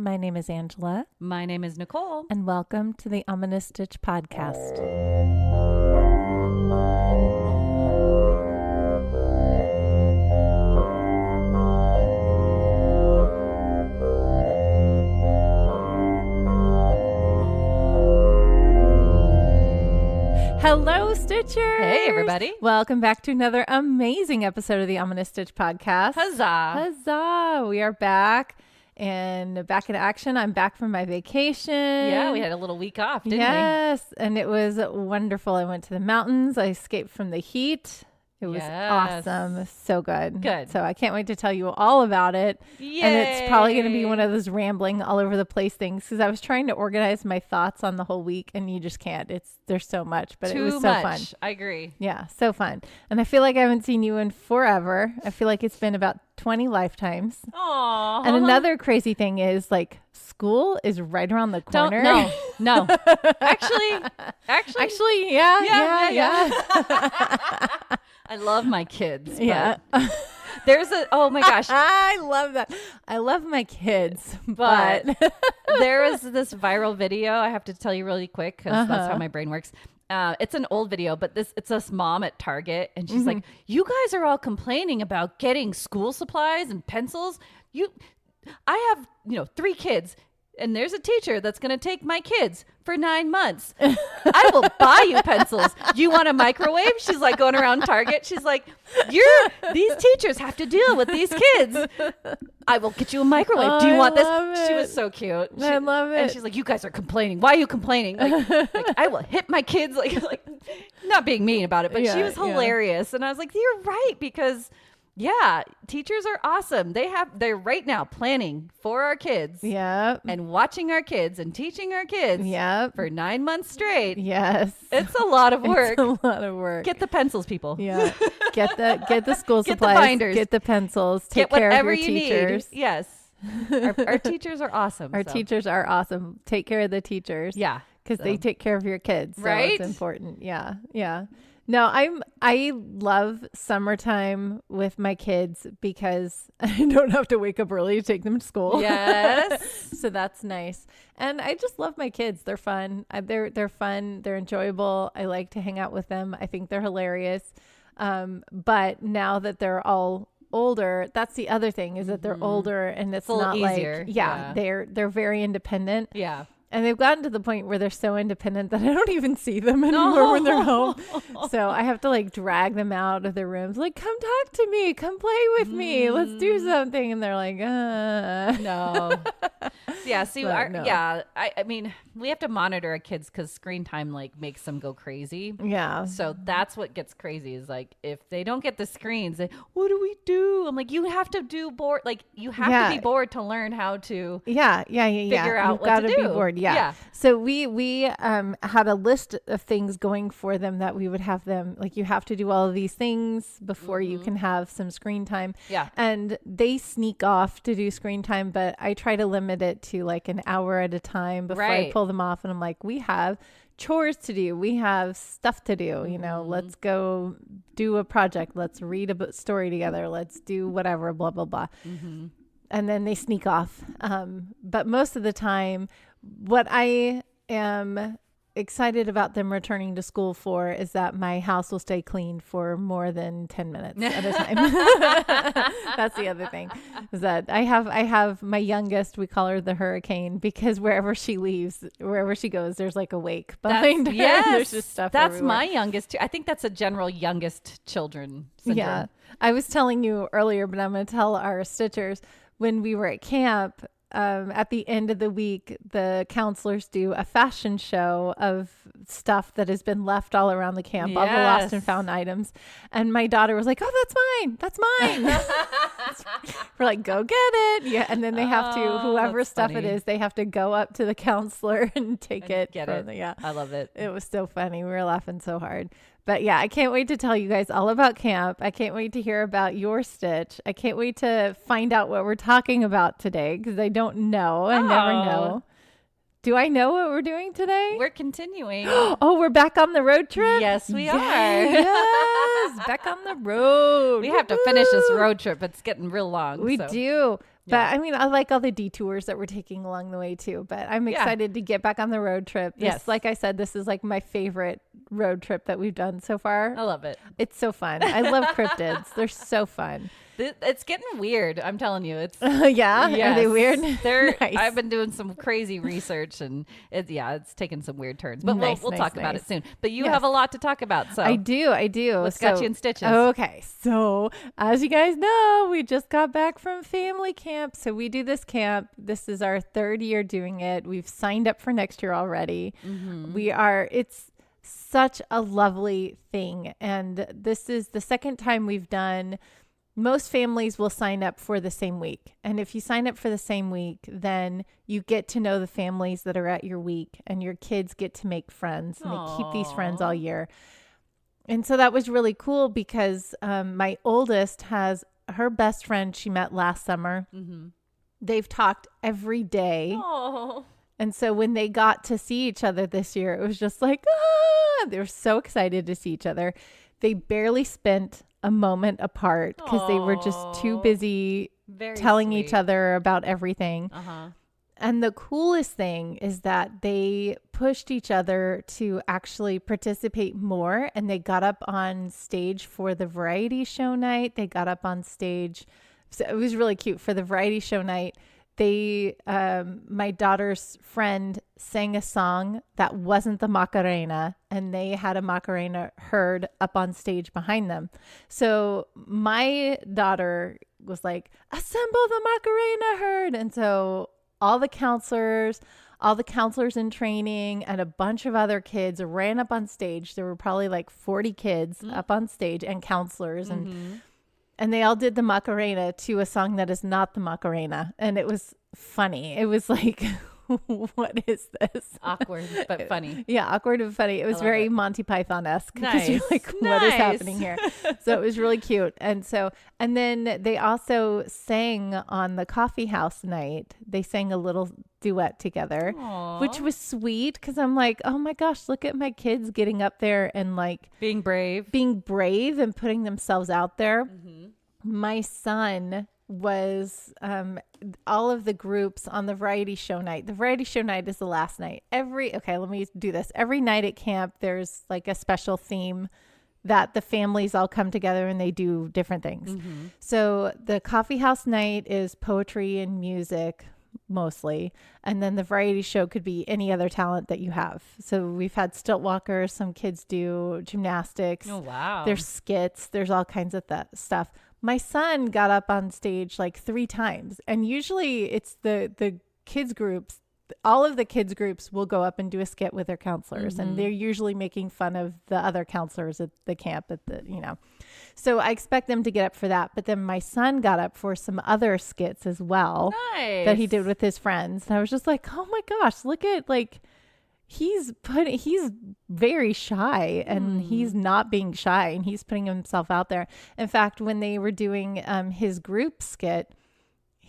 My name is Angela. My name is Nicole. And welcome to the Ominous Stitch podcast. Hello, Stitchers! Hey, everybody. Welcome back to another amazing episode of the Ominous Stitch podcast. Huzzah. Huzzah! We are back and back in action. I'm back from my vacation. Yeah, we had a little week off, didn't we? Yes, and it was wonderful. I went to the mountains. I escaped from the heat. It was awesome. So good. Good. So I can't wait to tell you all about it. Yay. And it's probably going to be one of those rambling all over the place things because I was trying to organize my thoughts on the whole week and you just can't. There's so much, but it was so fun. I agree. Yeah, so fun. And I feel like I haven't seen you in forever. I feel like it's been about 20 lifetimes. Aww. And another crazy thing is like school is right around the corner. No. Actually, yeah. I love my kids. Yeah. Oh my gosh. I love that. I love my kids, but there was this viral video I have to tell you really quick because that's how my brain works. It's an old video, but it's this mom at Target, and she's like, "You guys are all complaining about getting school supplies and pencils. I have 3 kids." And there's a teacher that's going to take my kids for 9 months. I will buy you pencils. You want a microwave? She's like going around Target. She's like, these teachers have to deal with these kids. I will get you a microwave. Do you want this? She was so cute. I love it. And she's like, you guys are complaining. Why are you complaining? Like I will hit my kids. Like not being mean about it, but she was hilarious. And I was like, you're right, because yeah, teachers are awesome. They're right now planning for our kids. Yep. And watching our kids and teaching our kids. Yep. For 9 months straight. Yes. It's a lot of work. It's a lot of work. Get the pencils, people. Yeah. Get the school Get supplies. the binders. Get the pencils. Take Get care whatever of your you teachers. need. Yes. Our teachers are awesome. Our teachers are awesome. Take care of the teachers. Yeah. Because they take care of your kids. So right. It's important. Yeah. Yeah. No, I love summertime with my kids because I don't have to wake up early to take them to school. Yes. So that's nice. And I just love my kids. They're fun. They're fun. They're enjoyable. I like to hang out with them. I think they're hilarious. But now that they're all older, that's the other thing, is that they're older and it's not easier. Like, they're very independent. Yeah. And they've gotten to the point where they're so independent that I don't even see them anymore when they're home. So I have to like drag them out of their rooms. Like, come talk to me. Come play with me. Let's do something. And they're like, No. Yeah. See, no. I mean, we have to monitor our kids because screen time like makes them go crazy. Yeah. So that's what gets crazy is like, if they don't get the screens, what do we do? I'm like, you have to do board. Like you have to be bored to learn how to figure out You've what got to to do. be bored. Yeah. So we had a list of things going for them that we would have them, like, you have to do all of these things before you can have some screen time. Yeah. And they sneak off to do screen time, but I try to limit it to like an hour at a time before I pull them off. And I'm like, we have chores to do. We have stuff to do. Let's go do a project. Let's read a story together. Let's do whatever, blah, blah, blah. And then they sneak off. But most of the time, what I am excited about them returning to school for is that my house will stay clean for more than 10 minutes at a time. That's the other thing, is that I have my youngest, we call her the hurricane, because wherever she goes, there's like a wake behind her. Yes. There's just stuff That's everywhere. my youngest too. I think that's a general youngest children syndrome. Yeah. I was telling you earlier, but I'm going to tell our Stitchers, when we were at camp, at the end of the week, the counselors do a fashion show of stuff that has been left all around the camp, all the lost and found items. And my daughter was like, "Oh, that's mine. We're like, "Go get it." Yeah. And then they have to, whoever stuff it is, they have to go up to the counselor and take it. Get it. Yeah. I love it. It was so funny. We were laughing so hard. But yeah, I can't wait to tell you guys all about camp. I can't wait to hear about your stitch. I can't wait to find out what we're talking about today, because I don't know. I never know. Do I know what we're doing today? We're continuing. Oh, we're back on the road trip? Yes, we are. Yes, back on the road. We have to finish this road trip. It's getting real long. We do. But I mean, I like all the detours that we're taking along the way too. But I'm excited to get back on the road trip. Like I said, this is like my favorite road trip that we've done so far. I love it. It's so fun. I love cryptids. They're so fun. It's getting weird. I'm telling you. It's yeah. Yes. Are they weird? They're nice. I've been doing some crazy research, and it's taken some weird turns. But we'll talk about it soon. But you have a lot to talk about. So I do. What's got you in stitches? Okay. So as you guys know, we just got back from family camp. So we do this camp. This is our 3rd year doing it. We've signed up for next year already. It's such a lovely thing, and this is the 2nd time we've done. Most families will sign up for the same week. And if you sign up for the same week, then you get to know the families that are at your week, and your kids get to make friends, and they keep these friends all year. And so that was really cool because my oldest has her best friend she met last summer. They've talked every day. Aww. And so when they got to see each other this year, it was just like, they were so excited to see each other. They barely spent a moment apart because they were just too busy telling each other about everything. And the coolest thing is that they pushed each other to actually participate more, and they got up on stage for the variety show night. They got up on stage. So it was really cute for the variety show night. They, my daughter's friend sang a song that wasn't the Macarena, and they had a Macarena herd up on stage behind them. So my daughter was like, assemble the Macarena herd. And so all the counselors in training, and a bunch of other kids ran up on stage. There were probably like 40 kids up on stage, and counselors, and they all did the Macarena to a song that is not the Macarena. And it was funny. It was like, what is this? Awkward, but funny. Yeah, awkward but funny. It was very Monty Python-esque. Because you're like, what is happening here? So it was really cute. And then they also sang on the coffee house night. They sang a little duet together. Aww. Which was sweet, because I'm like, oh my gosh, look at my kids getting up there and like being brave and putting themselves out there. My son was all of the groups on the variety show night. The variety show night is the last night. Let me do this. Every night at camp, there's like a special theme that the families all come together and they do different things. So the coffee house night is poetry and music mostly. And then the variety show could be any other talent that you have. So we've had stilt walkers. Some kids do gymnastics. Oh, wow. There's skits. There's all kinds of stuff. My son got up on stage like 3 times, and usually it's the kids groups. All of the kids groups will go up and do a skit with their counselors, and they're usually making fun of the other counselors at the camp So I expect them to get up for that. But then my son got up for some other skits as well. Nice. That he did with his friends. And I was just like, oh my gosh, look at like, he's very shy, and he's not being shy, and he's putting himself out there. In fact, when they were doing his group skit,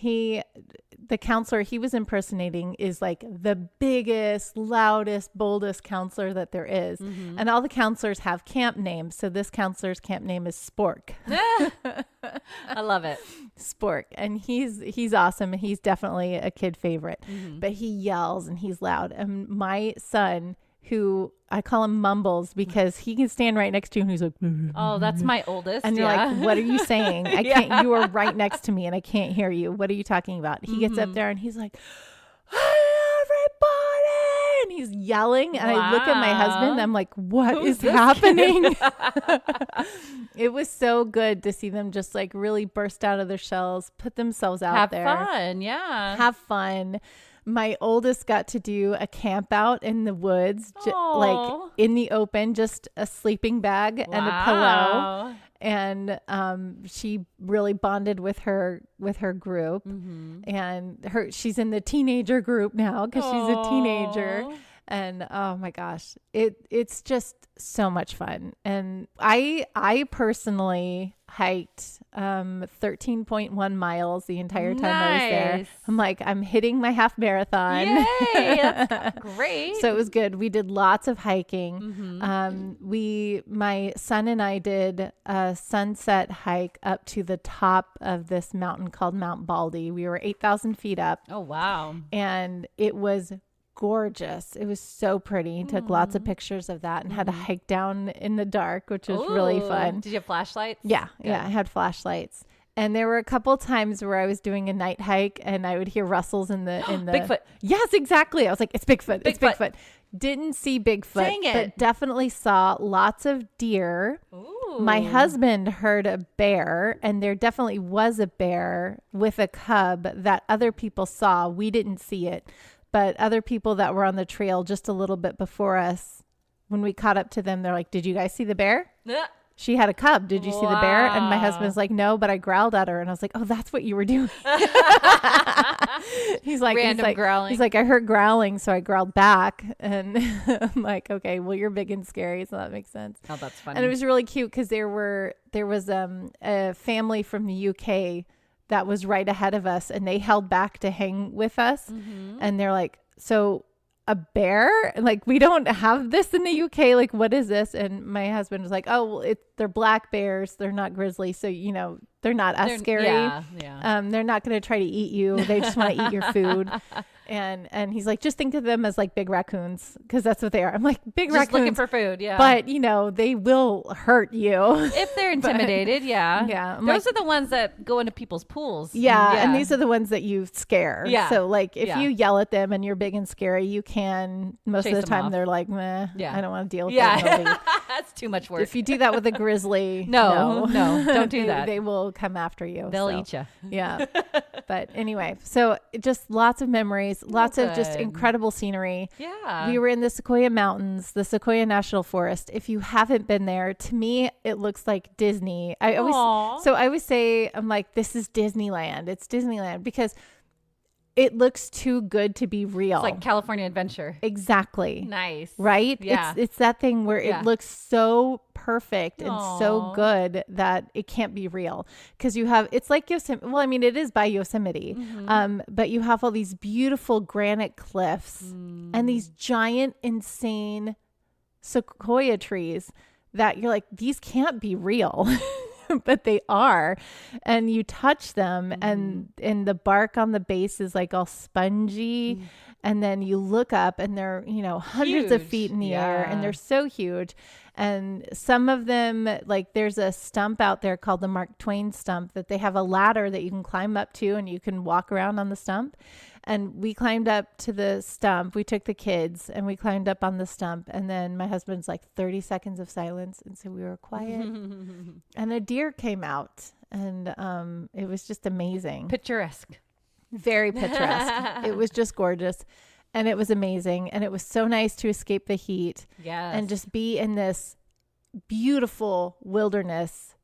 the counselor he was impersonating is like the biggest, loudest, boldest counselor that there is. And all the counselors have camp names. So this counselor's camp name is Spork. I love it. Spork. And he's awesome. And he's definitely a kid favorite, but he yells and he's loud. And my son, who I call him Mumbles, because he can stand right next to you and he's like, oh, that's my oldest. And you're like, what are you saying? I can't, you are right next to me and I can't hear you. What are you talking about? He gets up there and he's like, hey, everybody. And he's yelling. And I look at my husband. I'm like, what is happening? It was so good to see them just like really burst out of their shells, put themselves out there. Have fun. Yeah. Have fun. My oldest got to do a camp out in the woods, like in the open, just a sleeping bag and a pillow. And she really bonded with her group. And she's in the teenager group now because she's a teenager. And oh my gosh, it's just so much fun. And I personally hiked 13.1 miles the entire time I was there. I'm like, I'm hitting my half marathon. Yay, that's great. So it was good. We did lots of hiking. My son and I did a sunset hike up to the top of this mountain called Mount Baldy. We were 8,000 feet up. Oh, wow. And it was gorgeous. It was so pretty. Took lots of pictures of that and had to hike down in the dark, which was really fun. Did you have flashlights? Yeah. Good. Yeah. I had flashlights. And there were a couple times where I was doing a night hike and I would hear rustles in the Bigfoot. Yes, exactly. I was like, it's Bigfoot. It's Bigfoot. Didn't see Bigfoot, Dang it. but definitely saw lots of deer. Ooh. My husband heard a bear, and there definitely was a bear with a cub that other people saw. We didn't see it. But other people that were on the trail just a little bit before us, when we caught up to them, they're like, did you guys see the bear? She had a cub. Did you see the bear? And my husband's like, no, but I growled at her. And I was like, oh, that's what you were doing. He's like, growling. He's like, I heard growling, so I growled back. And I'm like, okay, well, you're big and scary, so that makes sense. Oh, that's funny. And it was really cute because there was a family from the UK that was right ahead of us, and they held back to hang with us. And they're like, so a bear? Like, we don't have this in the UK. Like, what is this? And my husband was like, oh, well, they're black bears. They're not grizzly. So, they're not as scary. Yeah. They're not going to try to eat you. They just want to eat your food. And he's like, just think of them as like big raccoons, because that's what they are. I'm like, big just raccoons. looking for food, yeah. But, they will hurt you. If they're intimidated, yeah. Yeah. Those are the ones that go into people's pools. Yeah. And these are the ones that you scare. Yeah. So, like, if you yell at them and you're big and scary, you can, most Chase of the them time, off. they're like, meh, I don't want to deal with that. that. That's too much work. If you do that with a grizzly, no, don't do that. They will come after you. They'll eat you. Yeah. But anyway, so just lots of memories, lots of just incredible scenery. Yeah. We were in the Sequoia Mountains, the Sequoia National Forest. If you haven't been there, to me, it looks like Disney. I always say, I'm like, this is Disneyland. It's Disneyland because it looks too good to be real. It's like California Adventure. Exactly. Nice. Right? Yeah. It's that thing where it looks so perfect and so good that it can't be real. Because it's like Yosemite. Well, I mean, it is by Yosemite. But you have all these beautiful granite cliffs and these giant, insane sequoia trees that you're like, these can't be real. But they are, and you touch them and the bark on the base is like all spongy, and then you look up and they're hundreds of feet in the air, and they're so huge. And some of them, like, there's a stump out there called the Mark Twain stump that they have a ladder that you can climb up to, and you can walk around on the stump. And we climbed up to the stump. We took the kids and we climbed up on the stump. And then my husband's like, 30 seconds of silence. And so we were quiet. And a deer came out. And it was just amazing. Picturesque. Very picturesque. It was just gorgeous. And it was amazing. And it was so nice to escape the heat. Yes. And just be in this beautiful wilderness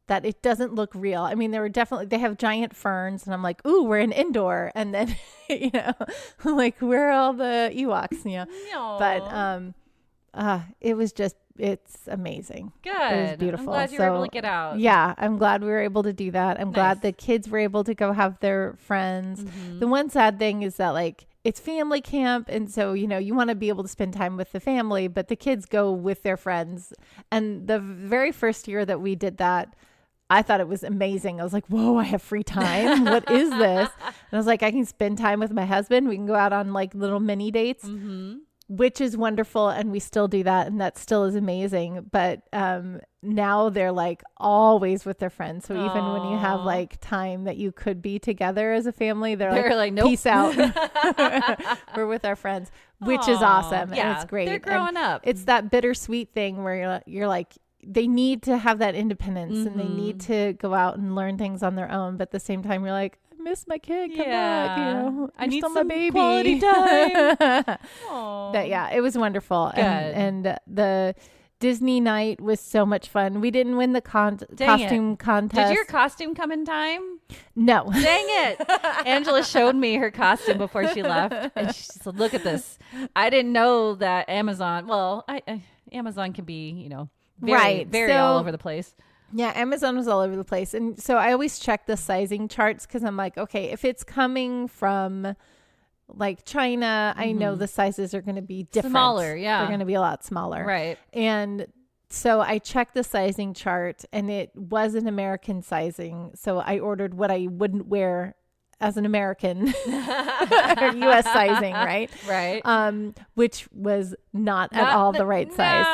that it doesn't look real. I mean, they have giant ferns, and I'm like, ooh, we're in indoor. And then, like, where are all the Ewoks, No. But it's amazing. Good. It was beautiful. I'm glad you were able to get out. Yeah, I'm glad we were able to do that. I'm glad the kids were able to go have their friends. The one sad thing is that, like, it's family camp. And so, you want to be able to spend time with the family, but the kids go with their friends. And the very first year that we did that, I thought it was amazing. I was like, whoa, I have free time. What is this? And I was like, I can spend time with my husband. We can go out on like little mini dates, which is wonderful. And we still do that. And that still is amazing. But now they're like always with their friends. So even when you have like time that you could be together as a family, they're like, nope. Peace out. We're with our friends, which is awesome. Yeah, and it's great. They're growing up. It's that bittersweet thing where you're like, they need to have that independence and they need to go out and learn things on their own. But at the same time, you're like, I miss my kid. Come back. I need some my baby. Quality time. But yeah, it was wonderful. Good. And the Disney night was so much fun. We didn't win the costume contest. Did your costume come in time? No. Dang it. Angela showed me her costume before she left. And she said, look at this. I didn't know that Amazon, Amazon can be, very all over the place. Yeah, Amazon was all over the place. And so I always check the sizing charts because I'm like, okay, if it's coming from like China, I know the sizes are going to be different. Smaller, yeah. They're going to be a lot smaller. Right. And so I checked the sizing chart and it was an American sizing. So I ordered what I wouldn't wear as an American or US sizing, right? Right. Which was not at all the right size.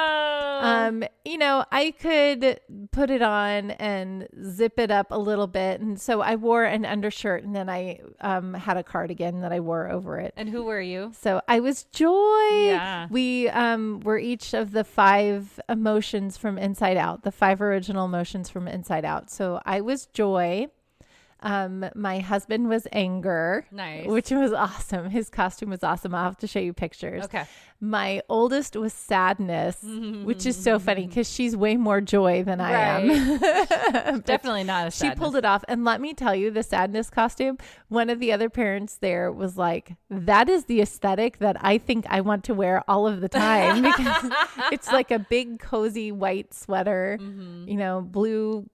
I could put it on and zip it up a little bit. And so I wore an undershirt and then I had a cardigan that I wore over it. And who were you? So I was Joy. Yeah. We were each of the 5 emotions from Inside Out, the 5 original emotions from Inside Out. So I was Joy. My husband was Anger. Nice. Which was awesome. His costume was awesome. I'll have to show you pictures. Okay. My oldest was Sadness, which is so funny because she's way more Joy than I am. Definitely not a Sadness. She pulled it off. And let me tell you, the Sadness costume, one of the other parents there was like, that is the aesthetic that I think I want to wear all of the time because it's like a big cozy white sweater, blue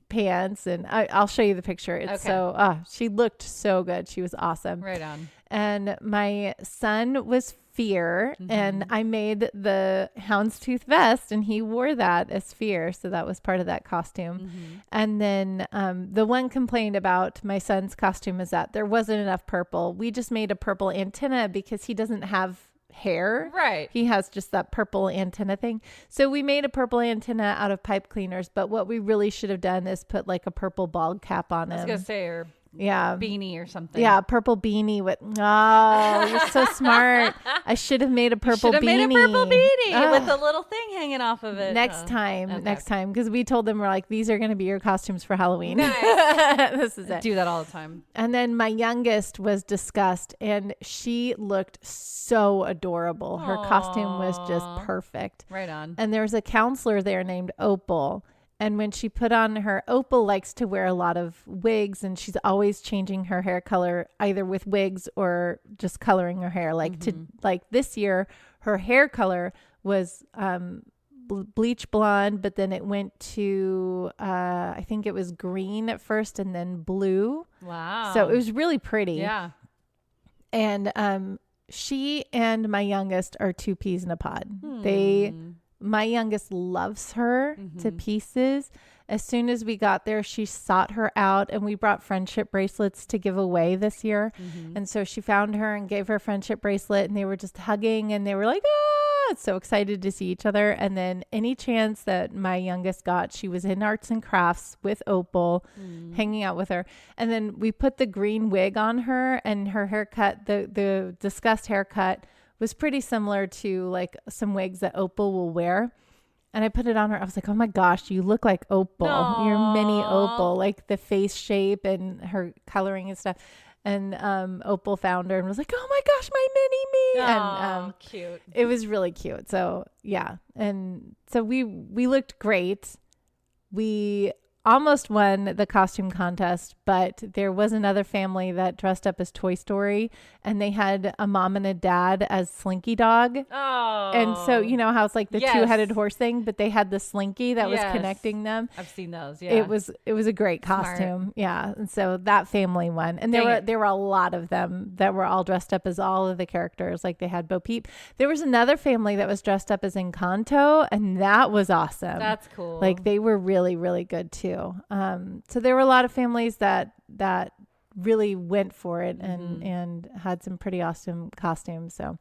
pants, and I'll show you the picture. It's so she looked so good. She was awesome. Right on. And my son was Fear, and I made the houndstooth vest and he wore that as Fear, so that was part of that costume. And then the one complaint about my son's costume is that there wasn't enough purple. We just made a purple antenna because he doesn't have hair. Right. He has just that purple antenna thing. So we made a purple antenna out of pipe cleaners, but what we really should have done is put like a purple bald cap on him. I was going to say, or beanie or something. Yeah, purple beanie with, you're so smart. I should have made a purple beanie. Made a purple beanie with a little thing hanging off of it. Next time, because we told them, we're like, these are going to be your costumes for Halloween. Nice. This is it. Do that all the time. And then my youngest was Disgust, and she looked so adorable. Her costume was just perfect. Right on. And there was a counselor there named Opal. And when she put on her, Opal likes to wear a lot of wigs, and she's always changing her hair color, either with wigs or just coloring her hair. Like this year, her hair color was bleach blonde, but then it went to I think it was green at first, and then blue. Wow! So it was really pretty. Yeah. And she and my youngest are 2 peas in a pod. My youngest loves her to pieces. As soon as we got there, she sought her out, and we brought friendship bracelets to give away this year. And so she found her and gave her a friendship bracelet, and they were just hugging, and they were like, so excited to see each other. And then any chance that my youngest got, she was in arts and crafts with Opal, hanging out with her. And then we put the green wig on her, and her haircut, the Disgust haircut, was pretty similar to like some wigs that Opal will wear. And I put it on her. I was like, oh my gosh, you look like Opal. Aww. You're mini Opal, like the face shape and her coloring and stuff. And Opal found her and was like, oh my gosh, my mini me. Aww, and cute. It was really cute. So yeah. And so we looked great. We almost won the costume contest, but there was another family that dressed up as Toy Story, and they had a mom and a dad as Slinky Dog. Oh. And so, you know how it's like the 2-headed horse thing, but they had the Slinky that was connecting them. I've seen those. Yeah. It was a great costume. Smart. Yeah. And so that family won. And there were a lot of them that were all dressed up as all of the characters. Like they had Bo Peep. There was another family that was dressed up as Encanto, and that was awesome. That's cool. Like they were really, really good too. So there were a lot of families that really went for it and had some pretty awesome costumes. So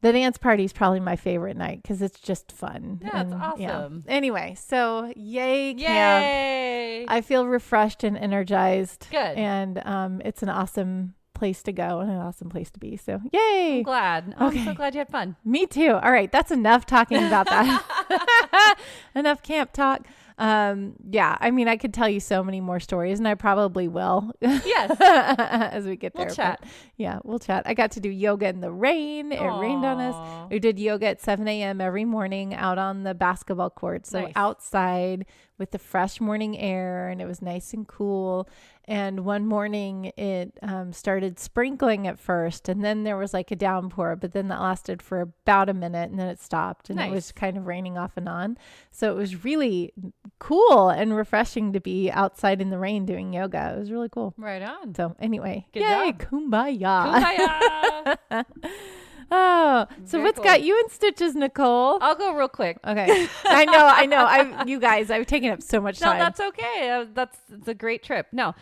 the dance party is probably my favorite night because it's just fun. Yeah, it's awesome. Yeah. Anyway, so yay camp. I feel refreshed and energized. Good. And it's an awesome place to go and an awesome place to be. So yay. I'm glad. I'm so glad you had fun. Me too. All right. That's enough talking about that. Enough camp talk. Yeah, I mean, I could tell you so many more stories, and I probably will. Yes. As we get there. We'll chat. Yeah, we'll chat. I got to do yoga in the rain. It rained on us. We did yoga at 7 a.m. every morning out on the basketball court. So outside with the fresh morning air, and it was nice and cool. And one morning it started sprinkling at first, and then there was like a downpour, but then that lasted for about a minute, and then it stopped, and it was kind of raining off and on. So it was really cool and refreshing to be outside in the rain doing yoga. It was really cool. Right on. So anyway, Good yay, job. kumbaya. Kumbaya. Oh, so Very what's cool. got you in stitches, Nicole? I'll go real quick. Okay. I know. You guys, I've taken up so much No, time. that's okay. It's a great trip. No,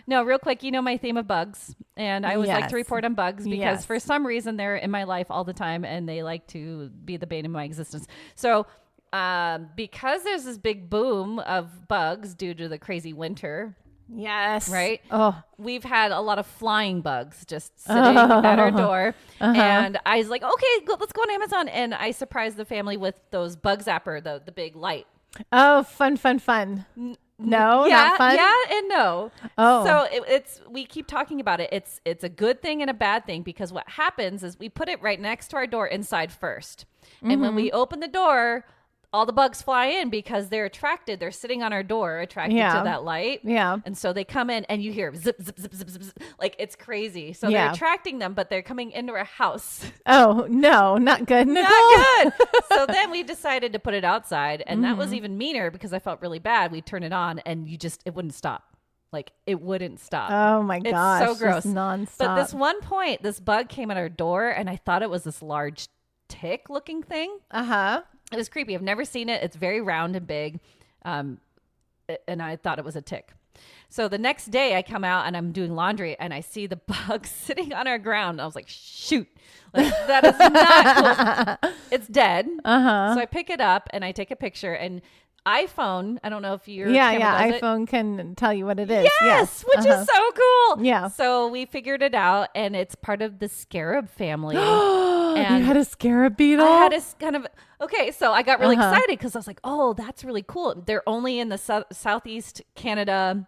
real quick. You know my theme of bugs, and I always like to report on bugs because for some reason they're in my life all the time, and they like to be the bane of my existence. So, because there's this big boom of bugs due to the crazy winter. Yes. Right? Oh. We've had a lot of flying bugs just sitting at our door. And I was like, okay, let's go on Amazon. And I surprised the family with those bug zapper, the big light. Oh, fun. No, yeah, not fun. Yeah and no. Oh. So we keep talking about it. It's a good thing and a bad thing because what happens is we put it right next to our door inside first. And when we open the door, all the bugs fly in because they're attracted. They're sitting on our door, attracted to that light. Yeah. And so they come in and you hear zip, zip, zip, zip, zip, zip. Like it's crazy. So they're attracting them, but they're coming into our house. Oh, no, not good, Nicole. Not good. So then we decided to put it outside. And that was even meaner because I felt really bad. We turn it on and it wouldn't stop. Like it wouldn't stop. Oh my gosh. It's so gross. Just nonstop. But this one point, this bug came at our door and I thought it was this large tick looking thing. Uh-huh. It was creepy. I've never seen it. It's very round and big. And I thought it was a tick. So the next day I come out and I'm doing laundry and I see the bug sitting on our ground. I was like, shoot, like, that is not cool. It's dead. Uh-huh. So I pick it up and I take a picture and iPhone. I don't know if your iPhone can tell you what it is. Yes, which is so cool. Yeah. So we figured it out and it's part of the scarab family. And you had a scarab beetle? I had a kind of, okay, so I got really excited because I was like, oh, that's really cool. They're only in the Southeast Canada,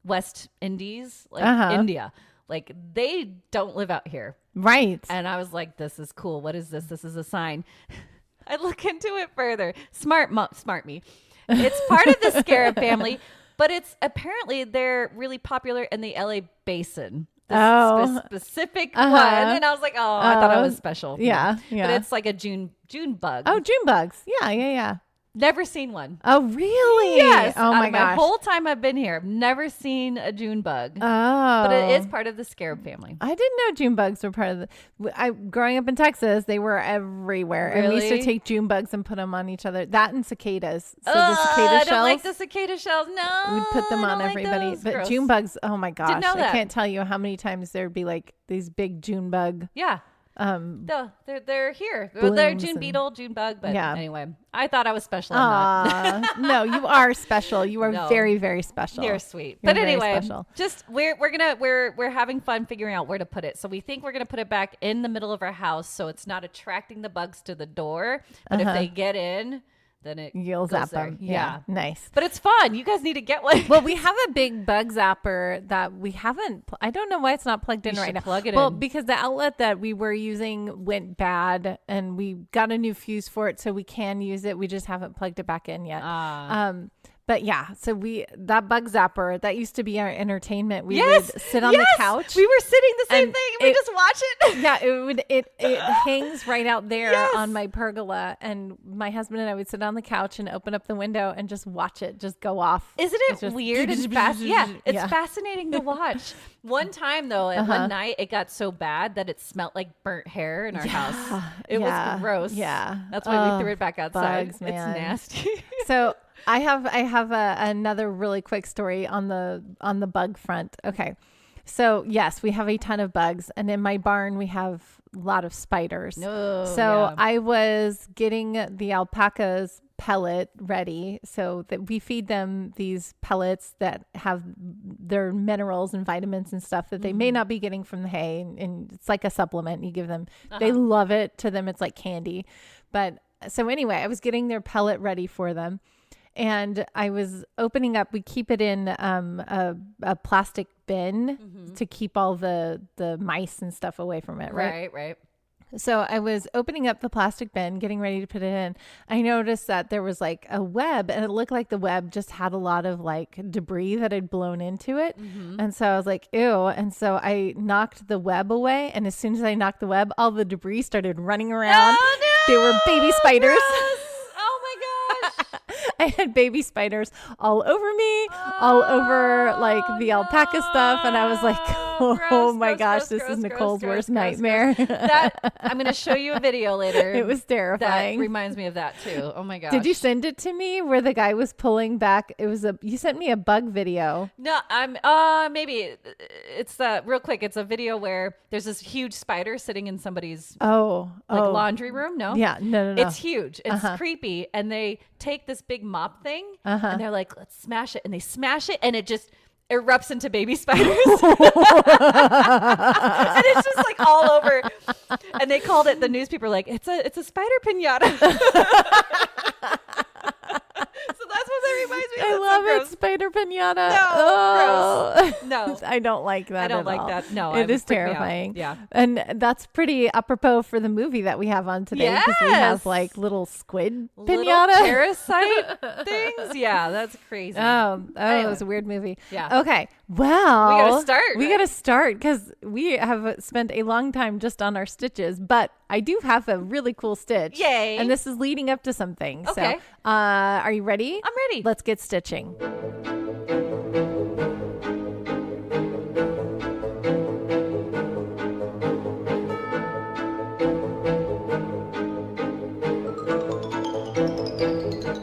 West Indies, like India. Like they don't live out here. Right. And I was like, this is cool. What is this? This is a sign. I look into it further. Smart me. It's part of the scarab family, but it's apparently they're really popular in the LA basin. Specific one, and I was like, oh, I thought it was special. Yeah. But it's like a June bug. Oh, June bugs. Yeah. Never seen one. Oh, really? Yes. Oh my gosh. gosh. The whole time I've been here, I've never seen a June bug. Oh. But it is part of the scarab family. I didn't know June bugs were part of growing up in Texas, they were everywhere. Really? And we used to take June bugs and put them on each other. That and cicadas. So the cicada I shells. don't like the cicada shells. No. We'd put them on everybody. Like but gross. June bugs, oh my gosh. Didn't know that. I can't tell you how many times there'd be like these big June bug. Yeah. They're here. They're June beetle, June bug. But anyway, I thought I was special. I'm not. No, you are special. You are very, very special. You're sweet. You're but anyway, special. Just we're having fun figuring out where to put it. So we think we're gonna put it back in the middle of our house so it's not attracting the bugs to the door. But if they get in, then you'll zap them. Yeah. Nice. But it's fun. You guys need to get one. Well, we have a big bug zapper that we haven't. I don't know why it's not plugged in right now. Plug it in. Well, because the outlet that we were using went bad, and we got a new fuse for it, so we can use it. We just haven't plugged it back in yet. But yeah, so that bug zapper that used to be our entertainment. We would sit on the couch. We were sitting the same thing. And we just watch it. Yeah, it hangs right out there on my pergola, and my husband and I would sit on the couch and open up the window and just watch it just go off. Isn't it weird? It's it's fascinating to watch. One time though, at one night, it got so bad that it smelled like burnt hair in our house. It was gross. Yeah, that's why we threw it back outside. Bugs, man. It's nasty. So I have another really quick story on the bug front. Okay. So yes, we have a ton of bugs, and in my barn we have a lot of spiders. I was getting the alpacas pellet ready so that we feed them these pellets that have their minerals and vitamins and stuff that they may not be getting from the hay, and it's like a supplement you give them. They love it. To them it's like candy. But so anyway, I was getting their pellet ready for them. And I was opening up, we keep it in a plastic bin to keep all the mice and stuff away from it. Right. So I was opening up the plastic bin, getting ready to put it in. I noticed that there was like a web, and it looked like the web just had a lot of like debris that had blown into it. And so I was like, ew. And so I knocked the web away. And as soon as I knocked the web, all the debris started running around. Oh, no! They were baby spiders. Gross. Oh my gosh. I had baby spiders all over me, all over like the alpaca stuff. And I was like, oh my gosh, this is Nicole's worst nightmare. That I'm going to show you a video later. It was terrifying. That reminds me of that too. Oh my gosh. Did you send it to me where the guy was pulling back? You sent me a bug video. No, maybe it's real quick. It's a video where there's this huge spider sitting in somebody's laundry room. No, yeah, no. It's huge. It's creepy, and they take this big mop thing and they're like, let's smash it, and they smash it, and it just erupts into baby spiders. And it's just like all over, and they called it, the newspaper, like it's a spider piñata. So that's what that reminds me of. I love it. Spider piñata. No, gross. No, I don't like that. I don't like that. No, it is terrifying. Yeah, and that's pretty apropos for the movie that we have on today, because we have like little squid piñata, parasite things. Yeah, that's crazy. It was a weird movie. Yeah. Okay. Well, we gotta start because we have spent a long time just on our stitches, but I do have a really cool stitch. Yay. And this is leading up to something. Okay. So, are you ready? I'm ready. Let's get stitching.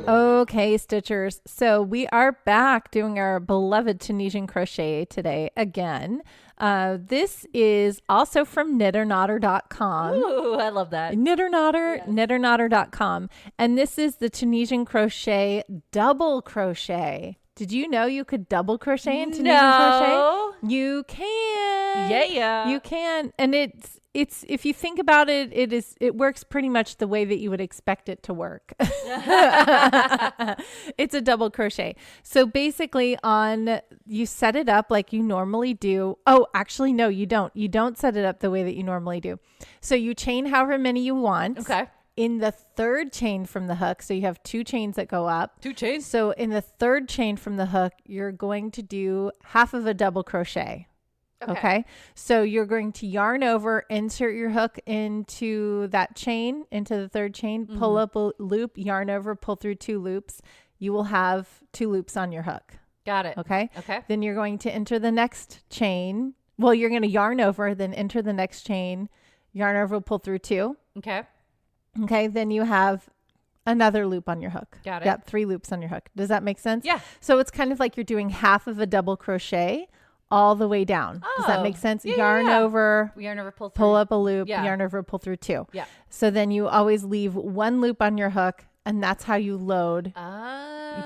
Okay, Stitchers. So we are back doing our beloved Tunisian crochet today again. This is also from knitterknotter.com. Ooh, I love that. Knitterknotter.com. And this is the Tunisian Crochet Double Crochet. Did you know you could double crochet in Tunisian crochet? You can. Yeah. You can. And it's if you think about it, it works pretty much the way that you would expect it to work. It's a double crochet. So basically you set it up like you normally do. Oh, actually, no, you don't. You don't set it up the way that you normally do. So you chain however many you want. Okay. In the third chain from the hook, so you have 2 chains that go up. 2 chains? So in the third chain from the hook, you're going to do half of a double crochet. Okay. So you're going to yarn over, insert your hook into that chain, into the third chain, pull up a loop, yarn over, pull through 2 loops. You will have 2 loops on your hook. Got it. Okay. Okay. Then you're going to enter the next chain. Well, you're going to yarn over, then enter the next chain, yarn over, pull through 2. Okay. Okay. Then you have another loop on your hook. Got it. Yep. 3 loops on your hook. Does that make sense? Yeah. So it's kind of like you're doing half of a double crochet all the way down. Does that make sense? Yeah, yarn over, pull up a loop, yarn over, pull through 2. Yeah. So then you always leave 1 loop on your hook, and that's how you load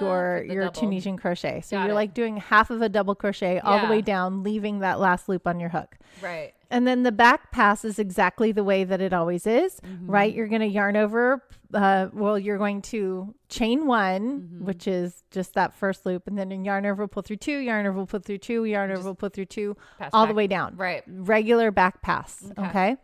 your Tunisian crochet. So you're like doing half of a double crochet all the way down, leaving that last loop on your hook. Right. And then the back pass is exactly the way that it always is, right? You're going to yarn over, you're going to chain 1, which is just that first loop, and then yarn over, pull through 2, yarn over, pull through 2, yarn over, pull through 2, all the way down. Right. Regular back pass. Okay.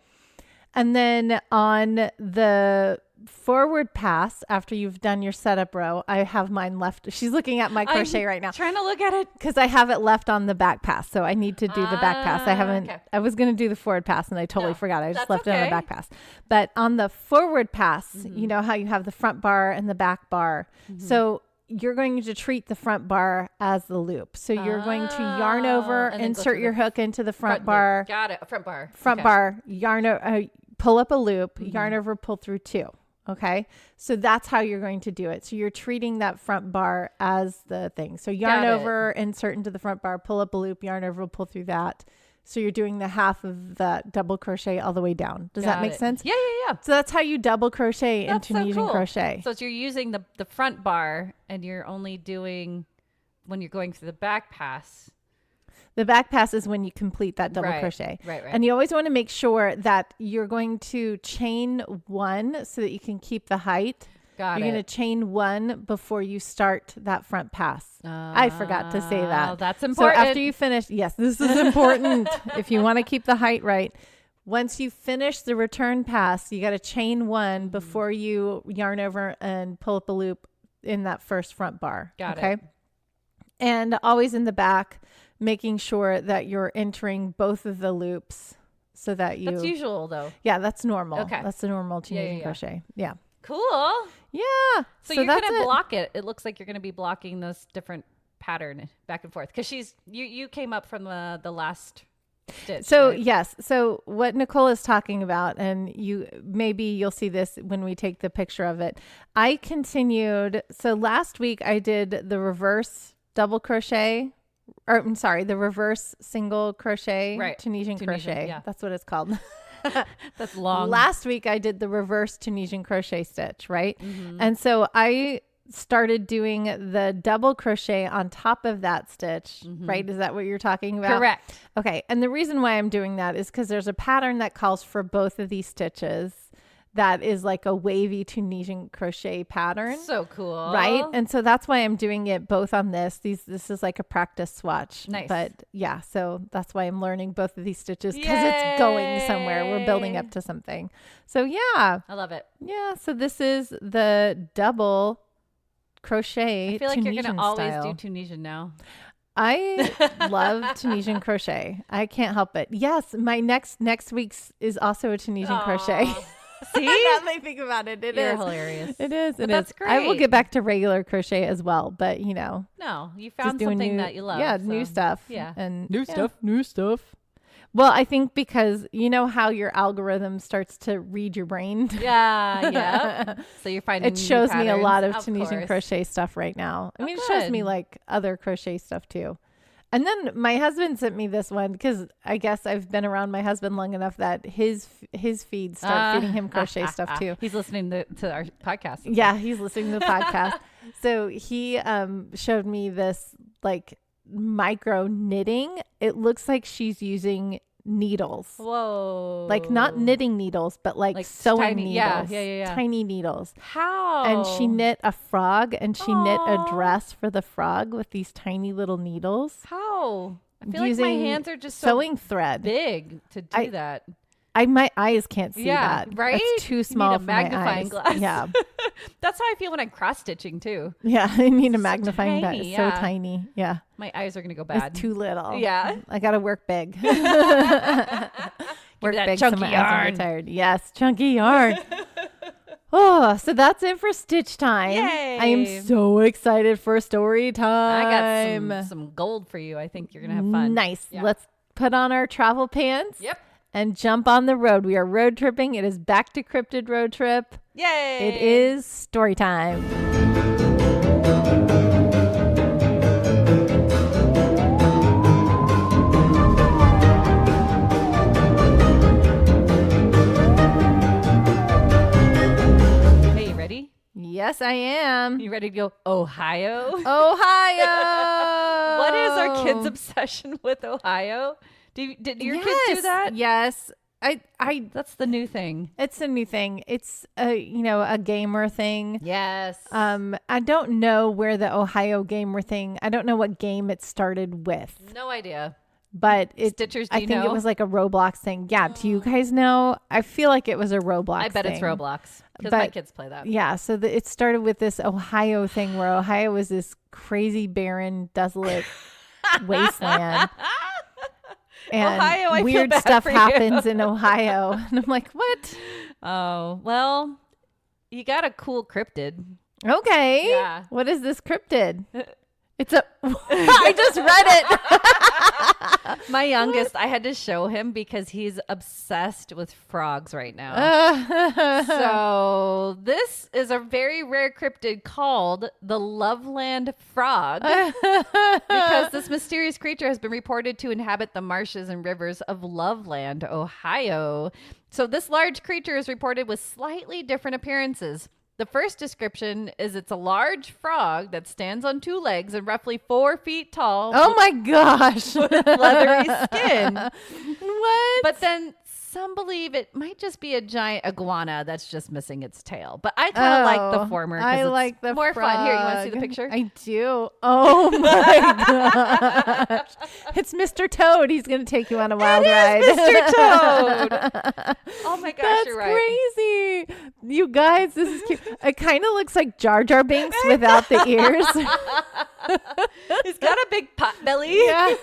And then on the forward pass, after you've done your setup row, I have mine left. She's looking at my crochet right now. Trying to look at it. Because I have it left on the back pass. So I need to do the back pass. I haven't, I was going to do the forward pass and I totally forgot. I just left it on the back pass. But on the forward pass, you know how you have the front bar and the back bar. So you're going to treat the front bar as the loop. So you're going to yarn over, insert your hook into the front bar. Got it. Front bar. Front bar, pull up a loop, yarn over, pull through 2. Okay. So that's how you're going to do it. So you're treating that front bar as the thing. So yarn over, insert into the front bar, pull up a loop, yarn over, pull through that. So you're doing the half of that double crochet all the way down. Does that make sense? Yeah. So that's how you double crochet in Tunisian crochet. So you're using the front bar and you're only doing when you're going through the back pass. The back pass is when you complete that double crochet. Right. And you always want to make sure that you're going to chain 1 so that you can keep the height. You're going to chain 1 before you start that front pass. I forgot to say that. That's important. So after you finish, yes, this is important. If you want to keep the height right, Once you finish the return pass, you got to chain one before you yarn over and pull up a loop in that first front bar. Got it. And always in the back, making sure that you're entering both of the loops so that you... That's usual though. Yeah, that's normal. Okay. That's the normal Tunisian crochet. Yeah. Cool. Yeah. So you're going to block it. It looks like you're going to be blocking this different pattern back and forth because you came up from the last stitch. So right? yes. So what Nicole is talking about, and you'll see this when we take the picture of it. I continued. So last week I did the reverse double crochet, or I'm sorry, the reverse single crochet, Tunisian crochet. Yeah. That's what it's called. That's long. Last week I did the reverse Tunisian crochet stitch, right? And so I started doing the double crochet on top of that stitch, right? Is that what you're talking about? Correct. Okay. And the reason why I'm doing that is because there's a pattern that calls for both of these stitches that is like a wavy Tunisian crochet pattern. So cool. Right. And so that's why I'm doing it both on this. This is like a practice swatch. Nice. But yeah, so that's why I'm learning both of these stitches because it's going somewhere. We're building up to something. So yeah. I love it. Yeah. So this is the double crochet. I feel like Tunisian you're going to always style. do Tunisian now. I love Tunisian crochet. I can't help it. Yes. My next week's is also a Tunisian crochet. See? Now that I think about it, You're hilarious. It is. That's great. I will get back to regular crochet as well, but you know. No, you found something that you love. Yeah, so. new stuff. Yeah. And New stuff. Well, I think because you know how your algorithm starts to read your brain. Yeah. So you're finding it shows me a lot of patterns, Tunisian course. crochet stuff right now. I mean, it good. shows me like other crochet stuff too. And then my husband sent me this one because I guess I've been around my husband long enough that his feeds start feeding him crochet stuff too. He's listening to our podcast. Yeah, he's listening to the podcast. So he showed me this like micro knitting. It looks like she's using needles. Whoa. Like not knitting needles, but like sewing tiny, needles. Yeah. Tiny needles. How? And she knit a frog and she knit a dress for the frog with these tiny little needles. How? I feel like my hands are just sewing thread. big to do that. My eyes can't see that. Right? It's too small you need a for my magnifying eyes. glass. Yeah. That's how I feel when I'm cross stitching too. Yeah, I need a magnifying glass. tiny, It's so tiny. Yeah. My eyes are gonna go bad. It's too little. Yeah. I gotta work big. Work Work that big chunky so my eyes yarn. are tired. Yes, chunky yarn. Oh, so that's it for stitch time. Yay. I am so excited for story time. I got some gold for you. I think you're gonna have fun. Nice. Yeah. Let's put on our travel pants. Yep. And jump on the road. We are road tripping. It is back to Cryptid road trip. Yay. It is story time. Hey, you ready? Yes, I am. You ready to go Ohio? Ohio. What is our kids' obsession with Ohio? Did your kids do that? Yes. That's the new thing. It's a new thing. It's a gamer thing. Yes. I don't know where the Ohio gamer thing. I don't know what game it started with. No idea. But Stitchers, I think it was like a Roblox thing. Yeah. Do you guys know? I feel like it was a Roblox. I bet thing. it's Roblox because But- my kids play that. Yeah. So it started with this Ohio thing where Ohio was this crazy, barren, desolate wasteland. And Ohio, I feel weird bad stuff for you. happens in Ohio. And I'm like, what? Oh, well, you got a cool cryptid. Okay. Yeah. What is this cryptid? It's a I just read it. My youngest, I had to show him because he's obsessed with frogs right now. So this is a very rare cryptid called the Loveland frog because this mysterious creature has been reported to inhabit the marshes and rivers of Loveland, Ohio. So this large creature is reported with slightly different appearances. The first description is it's a large frog that stands on two legs and roughly 4 feet tall. Oh my gosh. With leathery skin. What? But then some believe it might just be a giant iguana that's just missing its tail. But I kind of like the former. I it's like the more fun. Here, you want to see the picture? I do. Oh my gosh. It's Mr. Toad. He's going to take you on a wild ride. Mr. Toad. Oh my gosh, That's you're right. crazy. You guys, this is cute. It kind of looks like Jar Jar Binks without the ears. He's got a big pot belly. Yeah.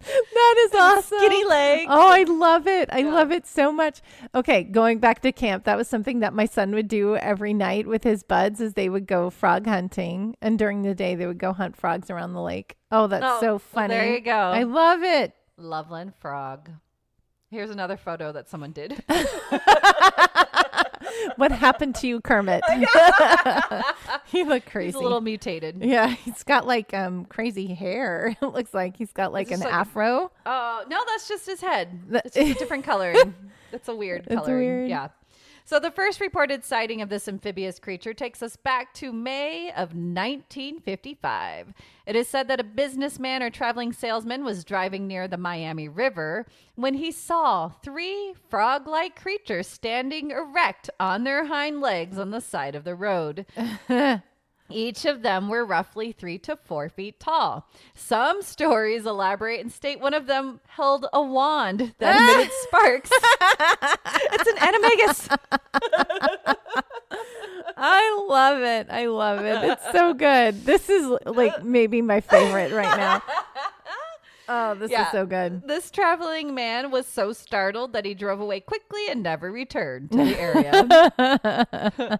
That is awesome. Skinny legs. Oh, I love it. I love it so much. Okay, going back to camp, that was something that my son would do every night with his buds is they would go frog hunting. And during the day, they would go hunt frogs around the lake. Oh, that's so funny. Well, there you go. I love it. Loveland frog. Here's another photo that someone did. What happened to you, Kermit? He looked crazy. He's a little mutated. Yeah, he's got like crazy hair. It looks like he's got like an afro. Oh, no, that's just his head. It's just a different coloring. That's a weird coloring. Weird. Yeah. So the first reported sighting of this amphibious creature takes us back to May of 1955. It is said that a businessman or traveling salesman was driving near the Miami River when he saw 3 frog-like creatures standing erect on their hind legs on the side of the road. Each of them were roughly 3 to 4 feet tall. Some stories elaborate and state one of them held a wand that emitted sparks. It's an animagus. I love it. I love it. It's so good. This is like maybe my favorite right now. Oh, this is so good. This traveling man was so startled that he drove away quickly and never returned to the area.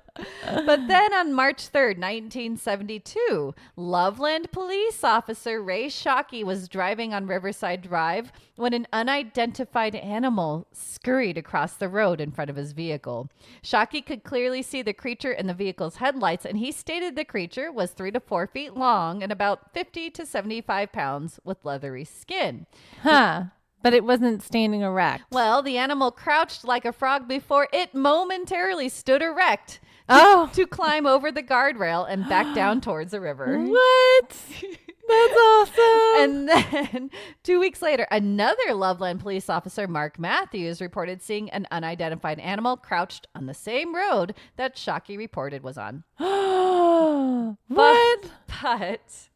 But then on March 3rd, 1972, Loveland police officer Ray Shockey was driving on Riverside Drive when an unidentified animal scurried across the road in front of his vehicle. Shockey could clearly see the creature in the vehicle's headlights, and he stated the creature was 3 to 4 feet long and about 50 to 75 pounds with leathery skin. Huh. But it wasn't standing erect. Well, the animal crouched like a frog before it momentarily stood erect to climb over the guardrail and back down towards the river. What? That's awesome. And then 2 weeks later, another Loveland police officer, Mark Matthews, reported seeing an unidentified animal crouched on the same road that Shockey reported was on. What?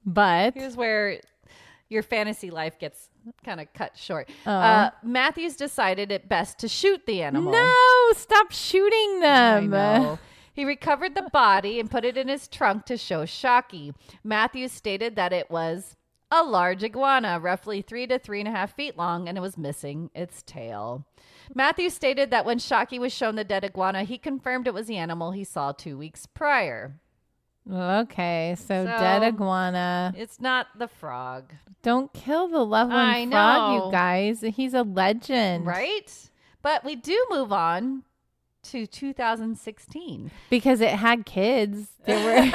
But here's where your fantasy life gets kind of cut short. Matthews decided it best to shoot the animal. No, stop shooting them. I know. He recovered the body and put it in his trunk to show Shockey. Matthews stated that it was a large iguana, roughly 3 to 3.5 feet long, and it was missing its tail. Matthews stated that when Shockey was shown the dead iguana, he confirmed it was the animal he saw 2 weeks prior. Okay, so dead iguana. It's not the frog. Don't kill the Loveland frog, you guys. He's a legend. Right? But we do move on to 2016. Because it had kids. There were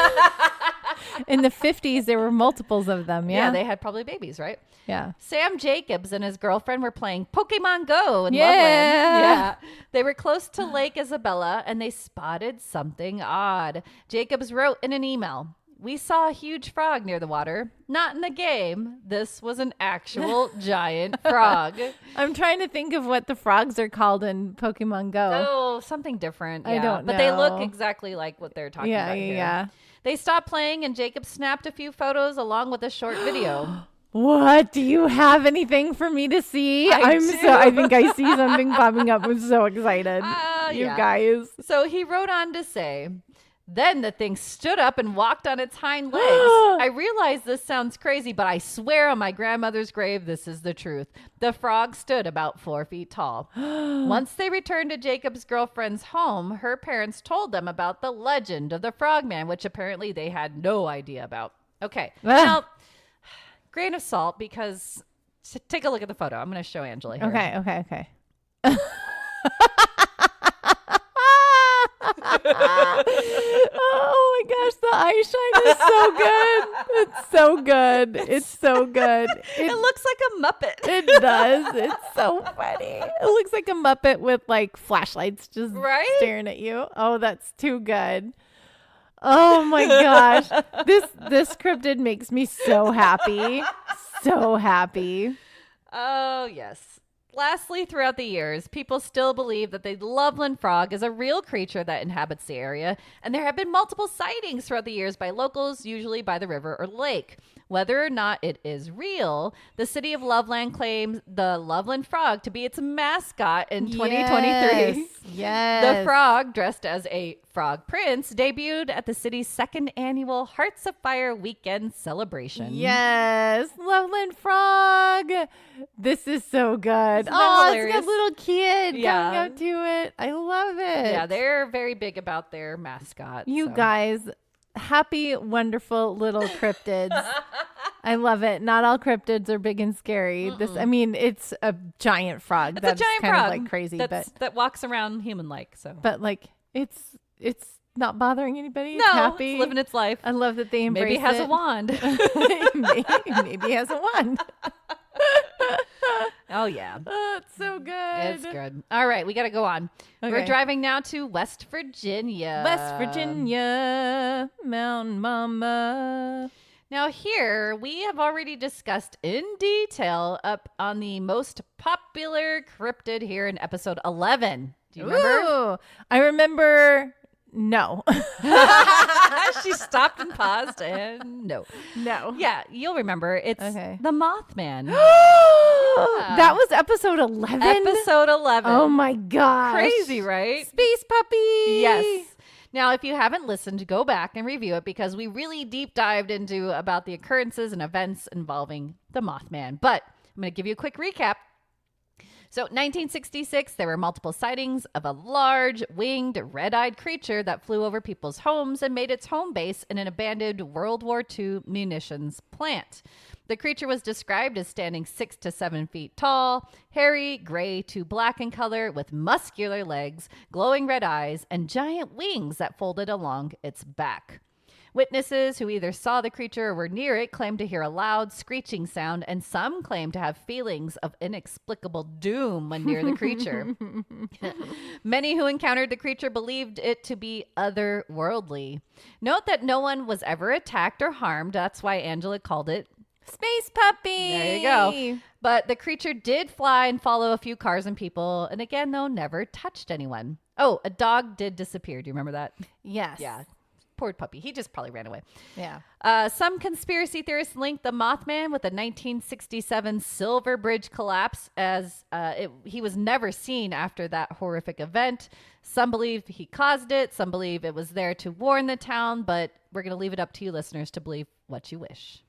in the 50s, there were multiples of them. Yeah, they had probably babies, right? Yeah. Sam Jacobs and his girlfriend were playing Pokemon Go in Loveland. Yeah. They were close to Lake Isabella and they spotted something odd. Jacobs wrote in an email, "We saw a huge frog near the water. Not in the game. This was an actual giant frog." I'm trying to think of what the frogs are called in Pokemon Go. Oh, something different. I don't know. But they look exactly like what they're talking about here. Yeah. They stopped playing and Jacob snapped a few photos along with a short video. What? Do you have anything for me to see? I think I see something popping up. I'm so excited. You guys. So he wrote on to say, "Then the thing stood up and walked on its hind legs. I realize this sounds crazy, but I swear on my grandmother's grave, this is the truth. The frog stood about 4 feet tall." Once they returned to Jacob's girlfriend's home, her parents told them about the legend of the frogman, which apparently they had no idea about. Okay. Now, grain of salt, because take a look at the photo. I'm going to show Angela here. Okay. Oh my gosh, the eye shine is so good. It's so good. It's so good. It looks like a Muppet. It does. It's so funny. It looks like a Muppet with like flashlights just staring at you. Oh, that's too good. Oh my gosh. This cryptid makes me so happy. So happy. Oh, yes. Lastly, throughout the years, people still believe that the Loveland frog is a real creature that inhabits the area, and there have been multiple sightings throughout the years by locals, usually by the river or lake. Whether or not it is real, the city of Loveland claims the Loveland frog to be its mascot in 2023. Yes. The frog, dressed as a frog prince, debuted at the city's second annual Hearts of Fire weekend celebration. Yes. Loveland frog. This is so good. It's got a little kid coming up to it. I love it. Yeah, they're very big about their mascot. You guys, happy, wonderful little cryptids. I love it. Not all cryptids are big and scary. It's a giant frog. It's a giant frog. Kind of like crazy, that walks around human-like. So, but like it's not bothering anybody. No, it's happy. It's living its life. I love that they embrace it. Maybe it has a wand. maybe it has a wand. Oh, yeah. Oh, it's so good. It's good. All right, we got to go on. Okay. We're driving now to West Virginia. West Virginia, Mountain Mama. Now here, we have already discussed in detail up on the most popular cryptid here in episode 11. Do you remember? Ooh, I remember. No. She stopped and paused and no. Yeah, you'll remember. It's the Mothman. That was episode 11? Episode 11. Oh my gosh. Crazy, right? Space puppy. Yes. Now, if you haven't listened, go back and review it because we really deep dived into about the occurrences and events involving the Mothman. But I'm going to give you a quick recap. So 1966, there were multiple sightings of a large, winged, red-eyed creature that flew over people's homes and made its home base in an abandoned World War II munitions plant. The creature was described as standing 6 to 7 feet tall, hairy, gray to black in color, with muscular legs, glowing red eyes, and giant wings that folded along its back. Witnesses who either saw the creature or were near it claimed to hear a loud screeching sound, and some claimed to have feelings of inexplicable doom when near the creature. Many who encountered the creature believed it to be otherworldly. Note that no one was ever attacked or harmed. That's why Angela called it Space Puppy. There you go. But the creature did fly and follow a few cars and people, and again, though, never touched anyone. Oh, a dog did disappear. Do you remember that? Yes. Yeah. Poor puppy. He just probably ran away. Yeah. Some conspiracy theorists linked the Mothman with the 1967 Silver Bridge collapse, as he was never seen after that horrific event. Some believe he caused it. Some believe it was there to warn the town. But we're going to leave it up to you listeners to believe what you wish.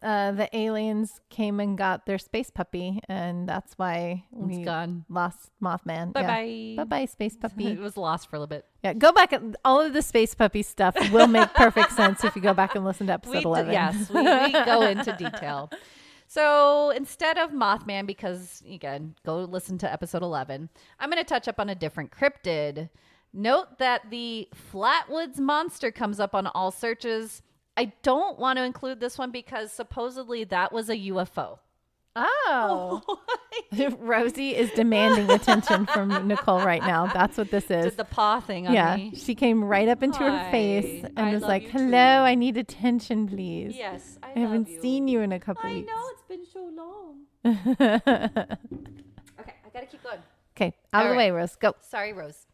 The aliens came and got their space puppy, and that's why we lost Mothman. Bye-bye. Bye-bye, space puppy. It was lost for a little bit. Yeah, go back. All of the space puppy stuff will make perfect sense if you go back and listen to episode 11. Yes, we go into detail. So instead of Mothman, because, again, go listen to episode 11, I'm going to touch up on a different cryptid. Note that the Flatwoods Monster comes up on all searches. I don't want to include this one because supposedly that was a UFO. Oh. Rosie is demanding attention from Nicole right now. That's what this is. Did the paw thing on me. She came right up into her face and was like, hello, I need attention, please. Yes, I haven't seen you in a couple weeks. I know, it's been so long. Okay, I got to keep going. Okay, out of the way, Rose. Go. Sorry, Rose.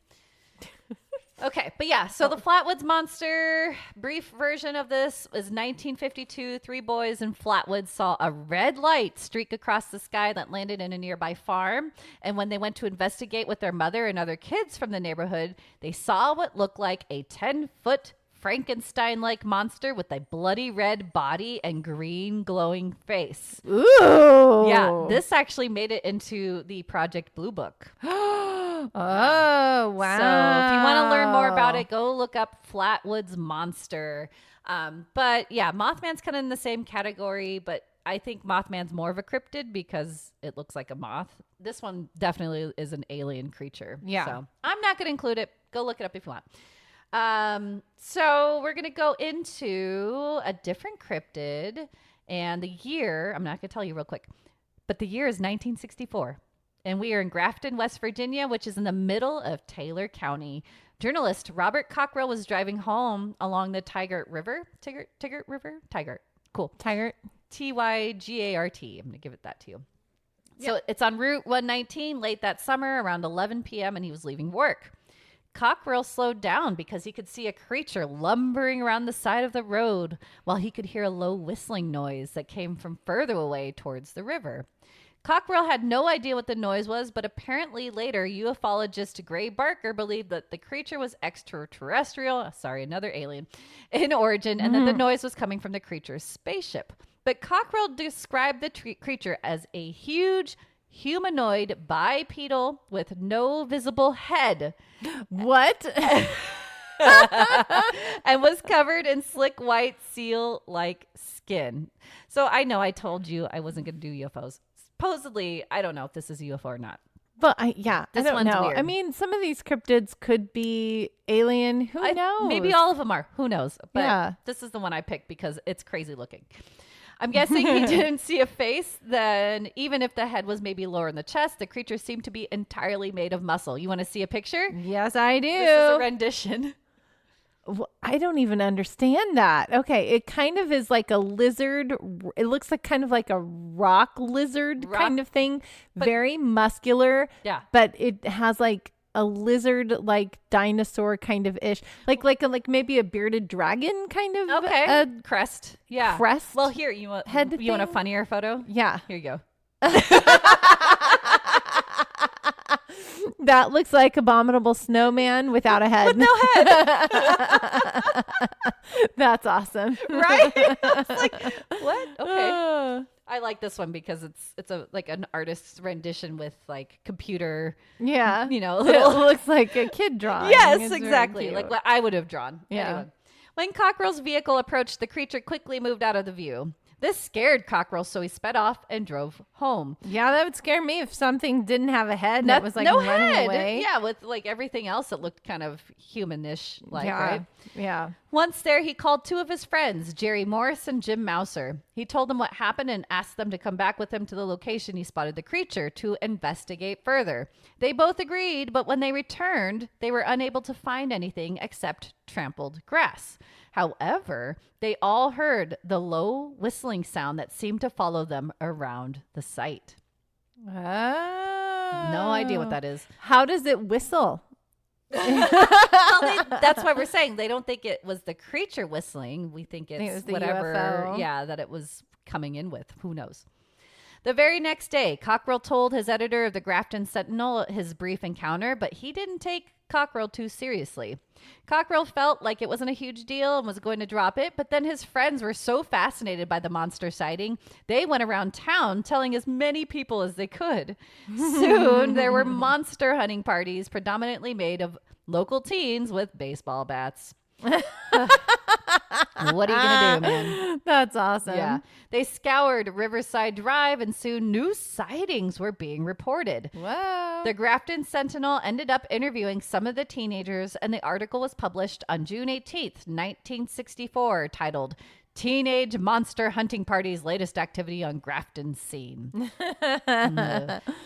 Okay, but yeah, so the Flatwoods Monster, brief version of this is 1952. 3 boys in Flatwoods saw a red light streak across the sky that landed in a nearby farm. And when they went to investigate with their mother and other kids from the neighborhood, they saw what looked like a 10-foot Frankenstein-like monster with a bloody red body and green glowing face. Ooh. Yeah, this actually made it into the Project Blue Book. Oh, wow. So if you want to learn more about it, go look up Flatwoods Monster. But yeah, Mothman's kind of in the same category, but I think Mothman's more of a cryptid because it looks like a moth. This one definitely is an alien creature. Yeah. So I'm not going to include it. Go look it up if you want. So we're going to go into a different cryptid, and the year, I'm not going to tell you real quick, but the year is 1964. And we are in Grafton, West Virginia, which is in the middle of Taylor County. Journalist Robert Cockrell was driving home along the Tigert River. Tigert River? Tigert. Cool. Tigert. Tygart. I'm going to give it that to you. Yep. So it's on Route 119 late that summer around 11 p.m. and he was leaving work. Cockerel slowed down because he could see a creature lumbering around the side of the road while he could hear a low whistling noise that came from further away towards the river. Cockerel had no idea what the noise was, but apparently later ufologist Gray Barker believed that the creature was extraterrestrial, another alien, in origin, and that the noise was coming from the creature's spaceship. But Cockerel described the creature as a huge humanoid bipedal with no visible head. What? And was covered in slick white seal-like skin. So I know I told you I wasn't going to do UFOs. Supposedly, I don't know if this is a UFO or not. But I don't know. Weird. I mean, some of these cryptids could be alien. Who knows? Maybe all of them are. Who knows? But yeah. This is the one I picked because it's crazy looking. I'm guessing he didn't see a face. Then even if the head was maybe lower in the chest, the creature seemed to be entirely made of muscle. You want to see a picture? Yes, I do. This is a rendition. Well, I don't even understand that. Okay, it kind of is like a lizard. It looks like kind of like a rock lizard kind of thing. Very muscular. Yeah. But it has like a lizard, like dinosaur kind of ish, like maybe a bearded dragon kind of. Okay. Crest. Yeah. Crest. Well, here you want a funnier photo? Yeah. Here you go. That looks like Abominable Snowman without a head. With no head. That's awesome. Right? I was like, what? Okay. I like this one because it's a like an artist's rendition with like computer. Yeah. You know, it looks like a kid drawing. Yes, It's exactly. Like what I would have drawn. Yeah. Anyway. When Cockerel's vehicle approached, the creature quickly moved out of the view. This scared Cockerel, so he sped off and drove home. Yeah, that would scare me if something didn't have a head and it was like running away. Yeah, with like everything else, it looked kind of humanish, like, yeah. right? Yeah. Once there, he called two of his friends, Jerry Morris and Jim Mouser. He told them what happened and asked them to come back with him to the location he spotted the creature to investigate further. They both agreed, but when they returned, they were unable to find anything except trampled grass. However, they all heard the low whistling sound that seemed to follow them around the site. Oh. No idea what that is. How does it whistle? Well, that's why we're saying they don't think it was the creature whistling. We think it's was the whatever, UFO. Yeah, that it was coming in with. Who knows? The very next day, Cockerel told his editor of the Grafton Sentinel his brief encounter, but he didn't take Cockerel too seriously. Cockerel felt like it wasn't a huge deal and was going to drop it, but then his friends were so fascinated by the monster sighting, they went around town telling as many people as they could. Soon, there were monster hunting parties predominantly made of local teens with baseball bats. What are you going to do, man? That's awesome. Yeah. They scoured Riverside Drive and soon new sightings were being reported. Whoa. The Grafton Sentinel ended up interviewing some of the teenagers, and the article was published on June 18th, 1964, titled Teenage Monster Hunting Party's Latest Activity on Grafton Scene.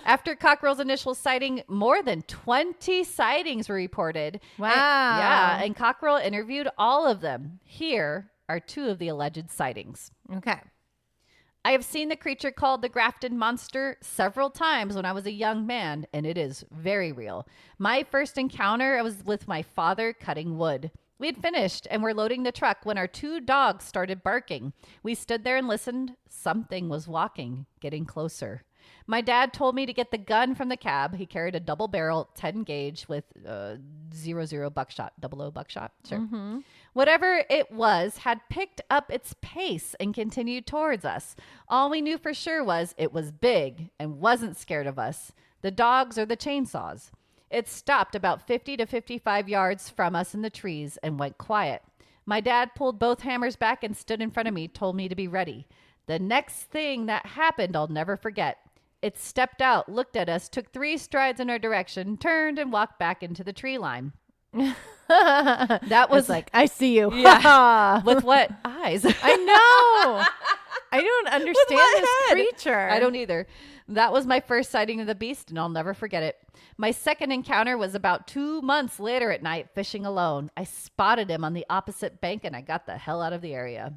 After Cockerel's initial sighting, more than 20 sightings were reported. Wow. And Cockerel interviewed all of them. Here are two of the alleged sightings. Okay. I have seen the creature called the Grafton Monster several times when I was a young man, and it is very real. My first encounter was with my father cutting wood. We had finished and were loading the truck when our two dogs started barking. We stood there and listened. Something was walking, getting closer. My dad told me to get the gun from the cab. He carried a double barrel 10 gauge with 00 buckshot, 00 buckshot. Sure. Mm-hmm. Whatever it was had picked up its pace and continued towards us. All we knew for sure was it was big and wasn't scared of us, the dogs or the chainsaws. It stopped about 50 to 55 yards from us in the trees and went quiet. My dad pulled both hammers back and stood in front of me, told me to be ready. The next thing that happened, I'll never forget. It stepped out, looked at us, took 3 strides in our direction, turned, and walked back into the tree line. That was like, I see you. Yeah. With what eyes? I know. I don't understand this creature. I don't either. That was my first sighting of the beast, and I'll never forget it. My second encounter was about 2 months later at night, fishing alone. I spotted him on the opposite bank, and I got the hell out of the area.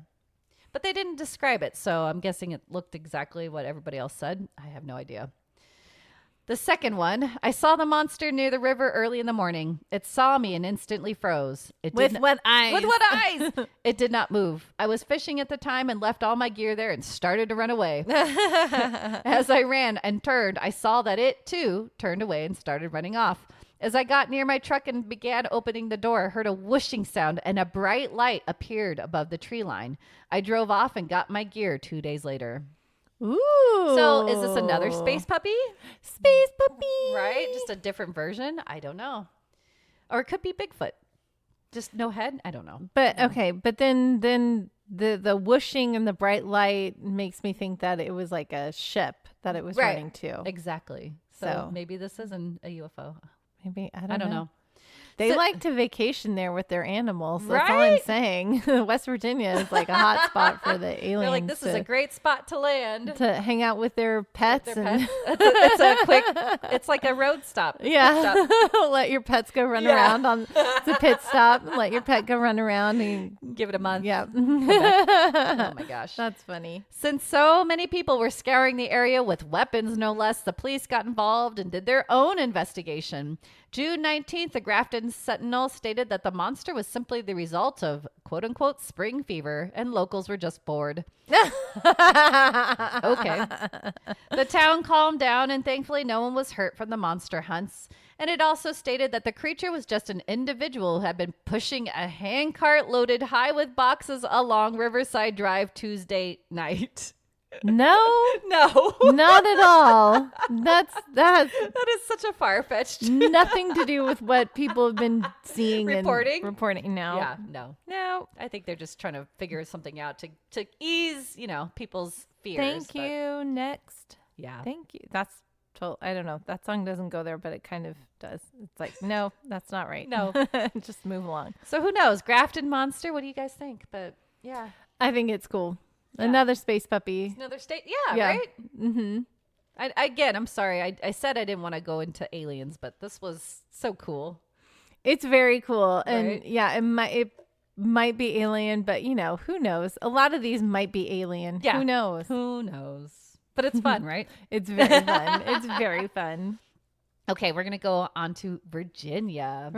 But they didn't describe it, so I'm guessing it looked exactly what everybody else said. I have no idea. The second one, I saw the monster near the river early in the morning. It saw me and instantly froze. With what eyes? With what eyes? It did not move. I was fishing at the time and left all my gear there and started to run away. As I ran and turned, I saw that it, too, turned away and started running off. As I got near my truck and began opening the door, I heard a whooshing sound and a bright light appeared above the tree line. I drove off and got my gear 2 days later. Ooh. So is this another space puppy? Space puppy. Right? Just a different version? I don't know. Or it could be Bigfoot. Just no head? I don't know. But okay, but then the whooshing and the bright light makes me think that it was like a ship that it was running to. Exactly. So maybe this isn't a UFO. Maybe I don't know. They like to vacation there with their animals. That's all I'm saying. West Virginia is like a hot spot for the aliens. They're like, this is a great spot to land. To hang out with their pets. It's like a road stop. Yeah. Let your pets go run around on the pit stop. Let your pet go run around and give it a month. Yeah. Oh my gosh. That's funny. Since so many people were scouring the area with weapons, no less, the police got involved and did their own investigation. June 19th, the Grafton Sentinel stated that the monster was simply the result of quote unquote spring fever and locals were just bored. Okay. The town calmed down and thankfully no one was hurt from the monster hunts. And it also stated that the creature was just an individual who had been pushing a handcart loaded high with boxes along Riverside Drive Tuesday night. No, no, not at all. That is such a far-fetched. Nothing to do with what people have been seeing reporting. No, yeah, no. I think they're just trying to figure something out to ease, people's fears. Thank you. Next. Yeah. Thank you. That's I don't know. That song doesn't go there, but it kind of does. It's like, no, that's not right. No, just move along. So who knows? Grafton monster. What do you guys think? But yeah, I think it's cool. Yeah. Another space puppy. Another state. Yeah. Right. Mm-hmm. Again, I'm sorry. I said I didn't want to go into aliens, but this was so cool. It's very cool. Right? And yeah, it might be alien, but who knows? A lot of these might be alien. Yeah. Who knows? Who knows? But it's fun, right? It's very fun. It's very fun. Okay, we're going to go on to Virginia.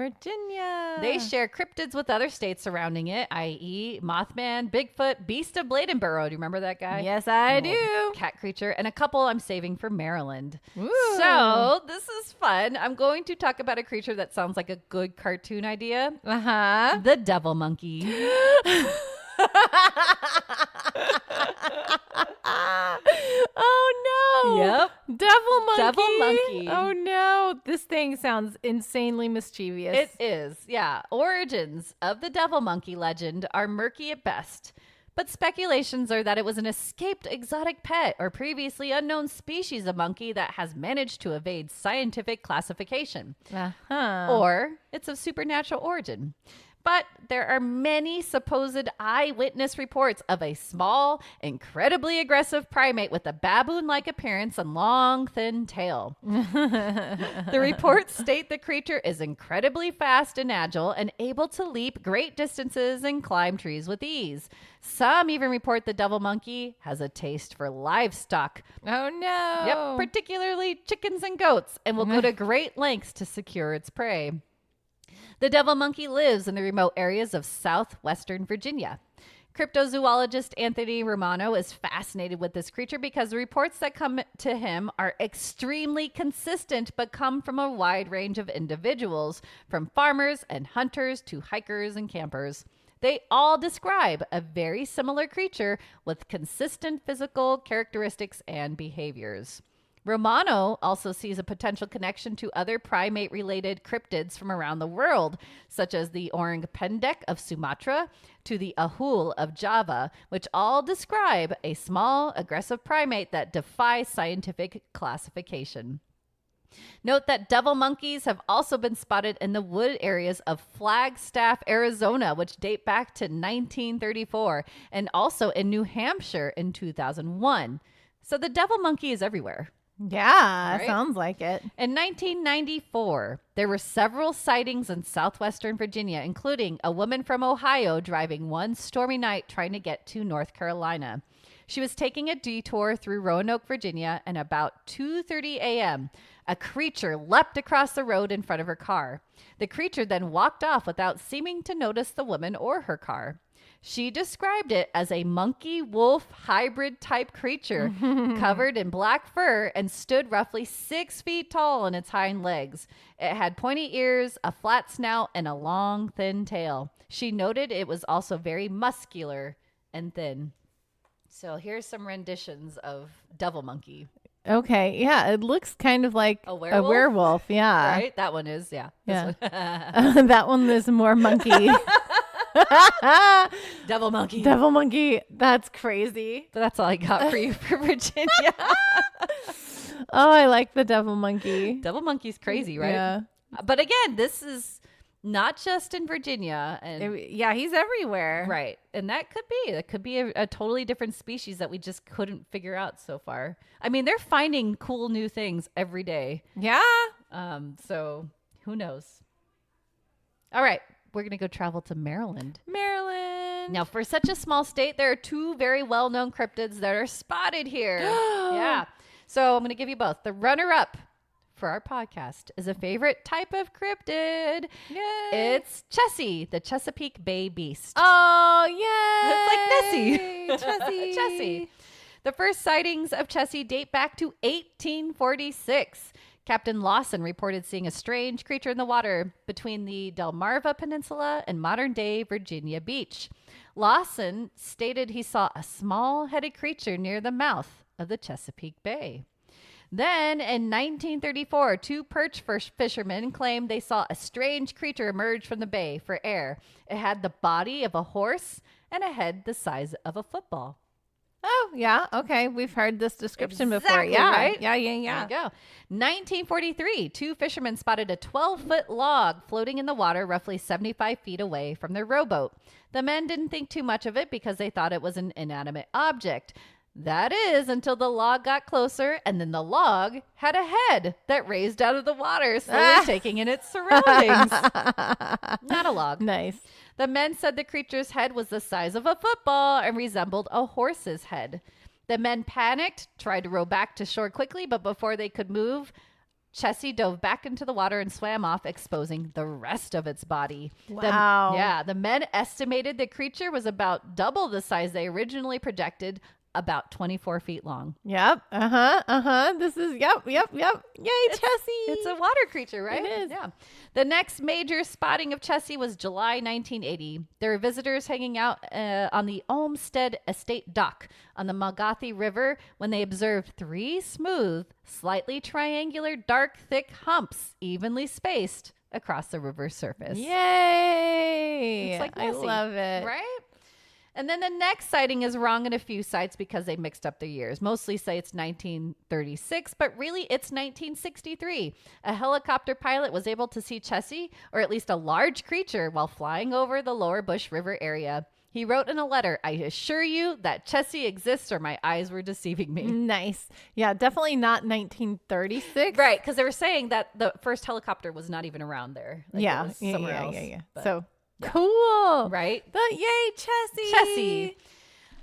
They share cryptids with other states surrounding it, i.e. Mothman, Bigfoot, Beast of Bladenboro. Do you remember that guy? Yes, I do. Cat creature. And a couple I'm saving for Maryland. Ooh. So this is fun. I'm going to talk about a creature that sounds like a good cartoon idea. Uh-huh. The devil monkey. Oh no. Yep. Devil monkey. Oh no. This thing sounds insanely mischievous. It is. Yeah. Origins of the devil monkey legend are murky at best, but speculations are that it was an escaped exotic pet or previously unknown species of monkey that has managed to evade scientific classification. Uh-huh. Or it's of supernatural origin. But there are many supposed eyewitness reports of a small, incredibly aggressive primate with a baboon-like appearance and long, thin tail. The reports state the creature is incredibly fast and agile and able to leap great distances and climb trees with ease. Some even report the devil monkey has a taste for livestock. Oh, no. Yep, particularly chickens and goats, and will go to great lengths to secure its prey. The devil monkey lives in the remote areas of southwestern Virginia. Cryptozoologist Anthony Romano is fascinated with this creature because the reports that come to him are extremely consistent but come from a wide range of individuals, from farmers and hunters to hikers and campers. They all describe a very similar creature with consistent physical characteristics and behaviors. Romano also sees a potential connection to other primate-related cryptids from around the world, such as the orang pendek of Sumatra to the ahul of Java, which all describe a small, aggressive primate that defies scientific classification. Note that devil monkeys have also been spotted in the wood areas of Flagstaff, Arizona, which date back to 1934, and also in New Hampshire in 2001. So the devil monkey is everywhere. Yeah, right? Sounds like it. In 1994, there were several sightings in southwestern Virginia, including a woman from Ohio driving one stormy night trying to get to North Carolina. She was taking a detour through Roanoke, Virginia, and about 2:30 a.m., A creature leapt across the road in front of her car. The creature then walked off without seeming to notice the woman or her car. She described it as a monkey-wolf hybrid type creature covered in black fur and stood roughly 6 feet tall on its hind legs. It had pointy ears, a flat snout, and a long, thin tail. She noted it was also very muscular and thin. So here's some renditions of Devil Monkey. Okay, yeah, it looks kind of like a werewolf. A werewolf, yeah. Right? That one is, yeah. Yeah. That one is more monkey. Devil Monkey. Devil Monkey. That's crazy. But that's all I got for you for Virginia. Oh, I like the Devil Monkey. Devil Monkey's crazy, right? Yeah. But again, this is not just in Virginia. And yeah, he's everywhere. Right. And that could be a totally different species that we just couldn't figure out so far. I mean, they're finding cool new things every day. Yeah. So who knows? All right. We're going to go travel to Maryland. Maryland. Now, for such a small state, there are 2 very well-known cryptids that are spotted here. Yeah. So I'm going to give you both. The runner-up for our podcast is a favorite type of cryptid. Yay. It's Chessie, the Chesapeake Bay Beast. Oh, yeah. It's like Nessie. Chessie. The first sightings of Chessie date back to 1846. Captain Lawson reported seeing a strange creature in the water between the Delmarva Peninsula and modern-day Virginia Beach. Lawson stated he saw a small-headed creature near the mouth of the Chesapeake Bay. Then, in 1934, 2 perch fishermen claimed they saw a strange creature emerge from the bay for air. It had the body of a horse and a head the size of a football. Oh, yeah. Okay. We've heard this description before. Exactly, Yeah. right? Yeah. There you go. 1943, 2 fishermen spotted a 12-foot log floating in the water roughly 75 feet away from their rowboat. The men didn't think too much of it because they thought it was an inanimate object. That is until the log got closer, and then the log had a head that raised out of the water, slowly taking in its surroundings. Not a log. Nice. The men said the creature's head was the size of a football and resembled a horse's head. The men panicked, tried to row back to shore quickly, but before they could move, Chessie dove back into the water and swam off, exposing the rest of its body. Wow. The men estimated the creature was about double the size they originally projected, about 24 feet long. Yep. This is, yep. Yay, Chessie. It's a water creature, right? It is. Yeah. The next major spotting of Chessie was July 1980. There were visitors hanging out on the Olmsted Estate dock on the Magathi River when they observed 3 smooth, slightly triangular, dark, thick humps evenly spaced across the river's surface. Yay. It's like I Nessie, love it. right? And then the next sighting is wrong in a few sites because they mixed up the years. Mostly say it's 1936, but really it's 1963. A helicopter pilot was able to see Chessie, or at least a large creature, while flying over the Lower Bush River area. He wrote in a letter, "I assure you that Chessie exists or my eyes were deceiving me." Nice. Yeah, definitely not 1936. Right, because they were saying that the first helicopter was not even around there. Like Yeah. it was somewhere else. But, So, yeah. Cool. right? But yay, Chessie. Chessie.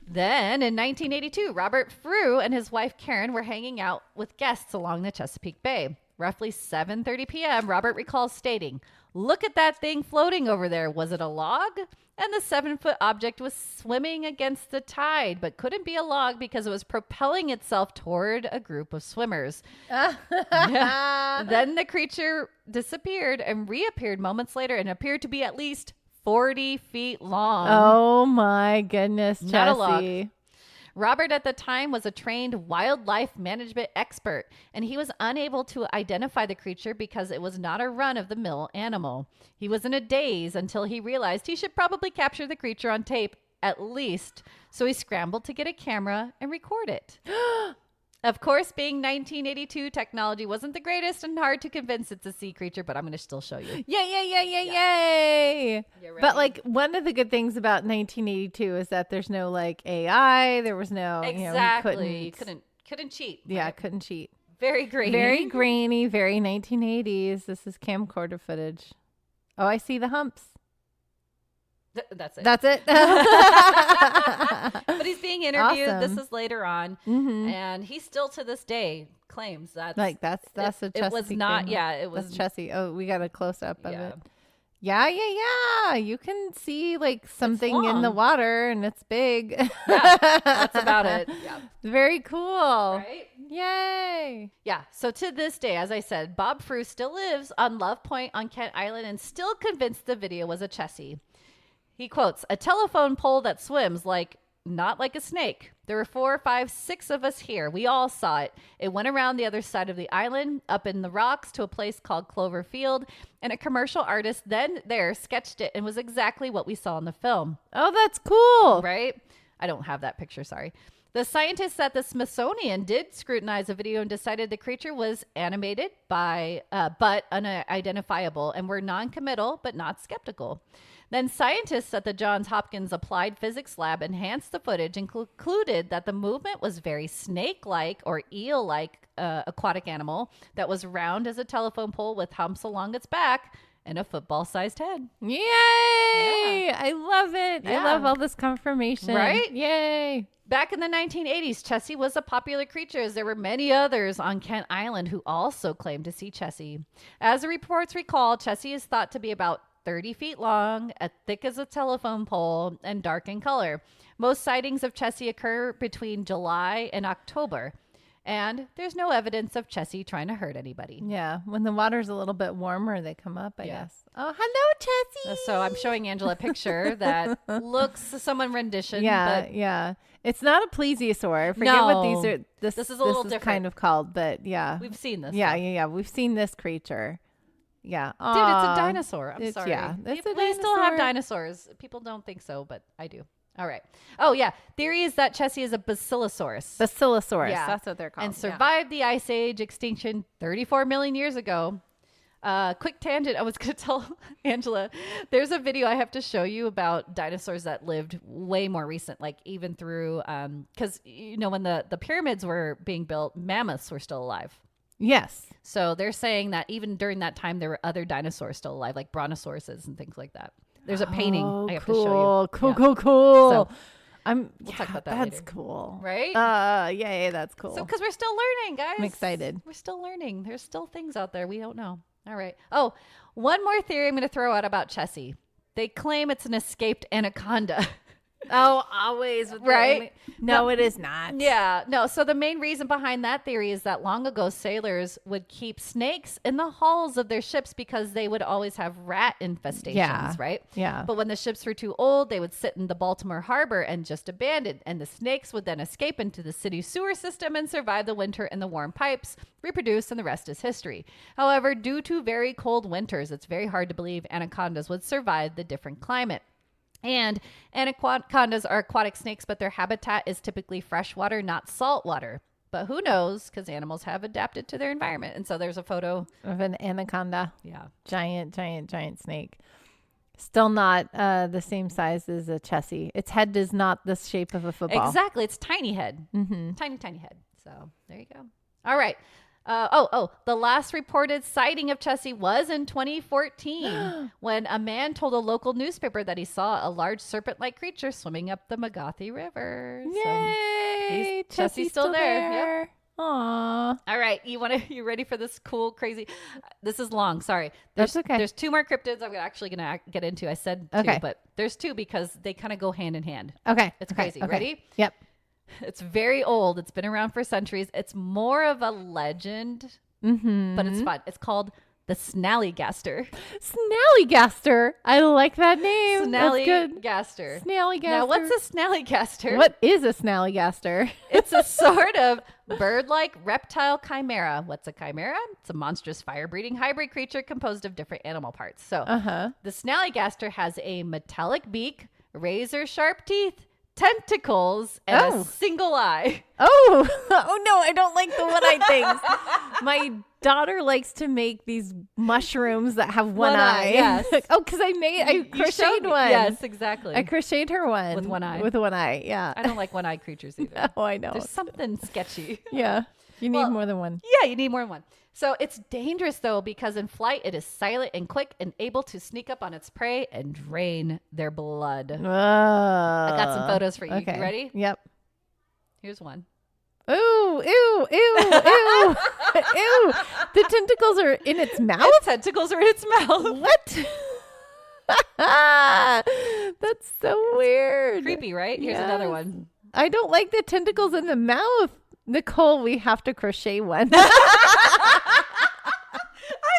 Then in 1982, Robert Frew and his wife Karen were hanging out with guests along the Chesapeake Bay. Roughly 7:30 p.m., Robert recalls stating, "Look at that thing floating over there. Was it a log?" And the 7-foot object was swimming against the tide, but couldn't be a log because it was propelling itself toward a group of swimmers. Yeah. Then the creature disappeared and reappeared moments later and appeared to be at least 40 feet long. Oh my goodness, Chessie. Not a log. Robert at the time was a trained wildlife management expert, and he was unable to identify the creature because it was not a run-of-the-mill animal. He was in a daze until he realized he should probably capture the creature on tape, at least. So he scrambled to get a camera and record it. Of course, being 1982, technology wasn't the greatest and hard to convince it's a sea creature, but I'm going to still show you. Yay. But like one of the good things about 1982 is that there's no like AI. There was no, Exactly. You couldn't cheat. Yeah, Right? couldn't cheat. Very grainy. Very grainy, very 1980s. This is camcorder footage. Oh, I see the humps. That's it. That's it. But he's being interviewed. Awesome. This is later on. And he still to this day claims that's like that's a Chesapeake it was not thing. yeah, it was that's Chesapeake. Oh, we got a close up of it. Yeah. You can see like something in the water and it's big. Yeah, that's about it. Yeah. Very cool. Right? Yay. Yeah. So to this day, as I said, Bob Frew still lives on Love Point on Kent Island and still convinced the video was a Chessie. He quotes, "A telephone pole that swims not like a snake. There were 4, 5, 6 of us here. We all saw it. It went around the other side of the island, up in the rocks to a place called Clover Field, and a commercial artist then there sketched it and was exactly what we saw in the film." Oh, that's cool. Right? I don't have that picture, sorry. The scientists at the Smithsonian did scrutinize the video and decided the creature was animated but unidentifiable and were non-committal but not skeptical. Then scientists at the Johns Hopkins Applied Physics Lab enhanced the footage and concluded that the movement was very snake-like or eel-like aquatic animal that was round as a telephone pole with humps along its back and a football-sized head. Yay! Yeah. I love it. Yeah. I love all this confirmation. Right? Yay! Back in the 1980s, Chessie was a popular creature as there were many others on Kent Island who also claimed to see Chessie. As the reports recall, Chessie is thought to be about 30 feet long, as thick as a telephone pole, and dark in color. Most sightings of Chessie occur between July and October, and there's no evidence of Chessie trying to hurt anybody. Yeah, when the water's a little bit warmer, they come up, I guess. Oh, hello, Chessie! So I'm showing Angela a picture that looks someone rendition. Yeah, but yeah. It's not a plesiosaur. I forget what these are. This is a little different. Kind of called, but yeah. We've seen this. Yeah. We've seen this creature. Yeah. Dude, it's a dinosaur. I'm sorry. Yeah. We still have dinosaurs. People don't think so, but I do. All right. Oh, yeah. Theory is that Chessie is a basilosaurus. Basilosaurus. Yeah. That's what they're called. And survived the Ice Age extinction 34 million years ago. Quick tangent. I was going to tell Angela, there's a video I have to show you about dinosaurs that lived way more recent, like even through, because, when the pyramids were being built, mammoths were still alive. Yes. So they're saying that even during that time, there were other dinosaurs still alive, like brontosauruses and things like that. There's a painting I have to show you. Cool. So we'll talk about that That's later. cool. Right? Yeah, that's cool. So, because we're still learning, guys. I'm excited. We're still learning. There's still things out there we don't know. All right. Oh, one more theory I'm going to throw out about Chessie. They claim it's an escaped anaconda. Oh, always. Right? No, it is not. Yeah. No. So the main reason behind that theory is that long ago sailors would keep snakes in the hulls of their ships because they would always have rat infestations, right? Yeah. But when the ships were too old, they would sit in the Baltimore harbor and just abandon. And the snakes would then escape into the city sewer system and survive the winter in the warm pipes, reproduce, and the rest is history. However, due to very cold winters, it's very hard to believe anacondas would survive the different climate. And anacondas are aquatic snakes, but their habitat is typically freshwater, not saltwater. But who knows? Because animals have adapted to their environment. And so there's a photo of an anaconda. Yeah. Giant snake. Still not the same size as a Chessie. Its head is not the shape of a football. Exactly. It's tiny head. Mm-hmm. Tiny head. So there you go. All right. The last reported sighting of Chessie was in 2014 when a man told a local newspaper that he saw a large serpent-like creature swimming up the Magathi River. Yay! So Chessie's still there. Yep. Aww. All right. You ready for this cool, crazy? This is long. Sorry. That's okay. There's 2 more cryptids I'm actually going to get into. I said 2, but there's 2 because they kind of go hand in hand. Okay. It's crazy. Okay. Ready? Yep. It's very old. It's been around for centuries. It's more of a legend, but it's fun. It's called the Snallygaster. Snallygaster. I like that name. Snallygaster. Snallygaster. Now, what's a Snallygaster? What is a Snallygaster? It's a sort of bird-like reptile chimera. What's a chimera? It's a monstrous fire-breathing hybrid creature composed of different animal parts. So the Snallygaster has a metallic beak, razor-sharp teeth, tentacles, and a single eye. Oh no, I don't like the one-eyed things. My daughter likes to make these mushrooms that have one eye. Yes. Because I crocheted one. Yes, exactly. I crocheted her one with one eye. With one eye, yeah. I don't like one-eyed creatures either. Oh, I know. There's something sketchy. Yeah. You need more than one. Yeah, you need more than one. So it's dangerous, though, because in flight, it is silent and quick and able to sneak up on its prey and drain their blood. I got some photos for you. Okay. You ready? Yep. Here's one. Ooh, ew, ew, ew, ew. The tentacles are in its mouth? Its tentacles are in its mouth. What? That's so weird. Creepy, right? Here's another one. I don't like the tentacles in the mouth. Nicole, we have to crochet one. I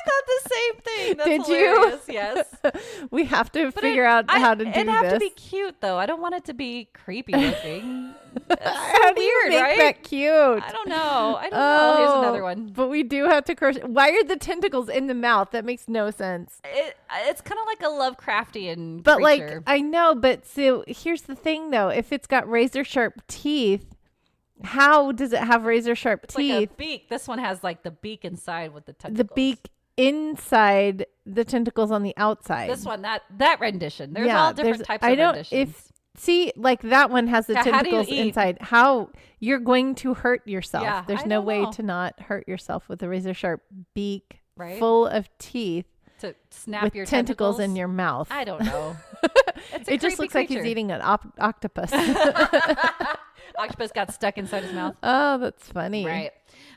thought the same thing. That's Did hilarious. You? Yes. We have to figure out how to do this. It'd have to be cute, though. I don't want it to be creepy looking. How do you make right? that cute? I don't know. Here's another one. But we do have to crochet. Why are the tentacles in the mouth? That makes no sense. It's kind of like a Lovecraftian but creature. Like, I know, but so here's the thing, though. If it's got razor sharp teeth, how does it have razor sharp teeth? Like a beak. This one has like the beak inside with the tentacles. The beak inside, the tentacles on the outside. This one, that rendition. There's all different types of renditions. See, like that one has the tentacles inside. How you're going to hurt yourself. Yeah, There's no way to not hurt yourself with a razor sharp beak full of teeth. To snap with your tentacles in your mouth. I don't know. It just looks like he's eating an octopus. Octopus got stuck inside his mouth. Oh, that's funny. Right.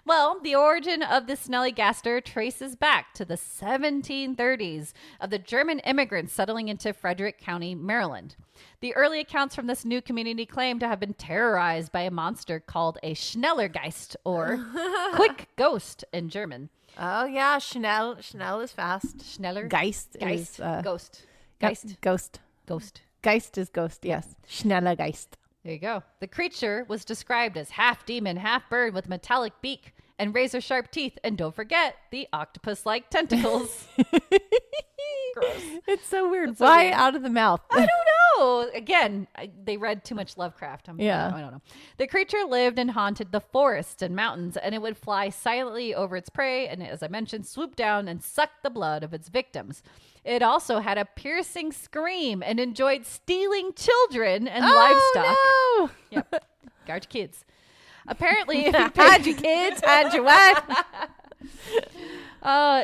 Well, the origin of the snelligaster traces back to the 1730s of the German immigrants settling into Frederick County, Maryland. The early accounts from this new community claim to have been terrorized by a monster called a Schnellergeist, or quick ghost in German. Oh, yeah. Schnell is fast. Schneller? Geist is... Ghost. Geist. Ghost. Geist is ghost, yes. Schnellergeist. There you go. The creature was described as half demon, half bird with metallic beak and razor sharp teeth. And don't forget the octopus-like tentacles. Gross. It's so weird. Why out of the mouth? I don't know. Again, they read too much Lovecraft. I don't know. The creature lived and haunted the forests and mountains, and it would fly silently over its prey and, as I mentioned, swoop down and suck the blood of its victims. It also had a piercing scream and enjoyed stealing children and livestock. Oh, no. Yep. Guard your kids. Apparently, hide your kids, hide your wife.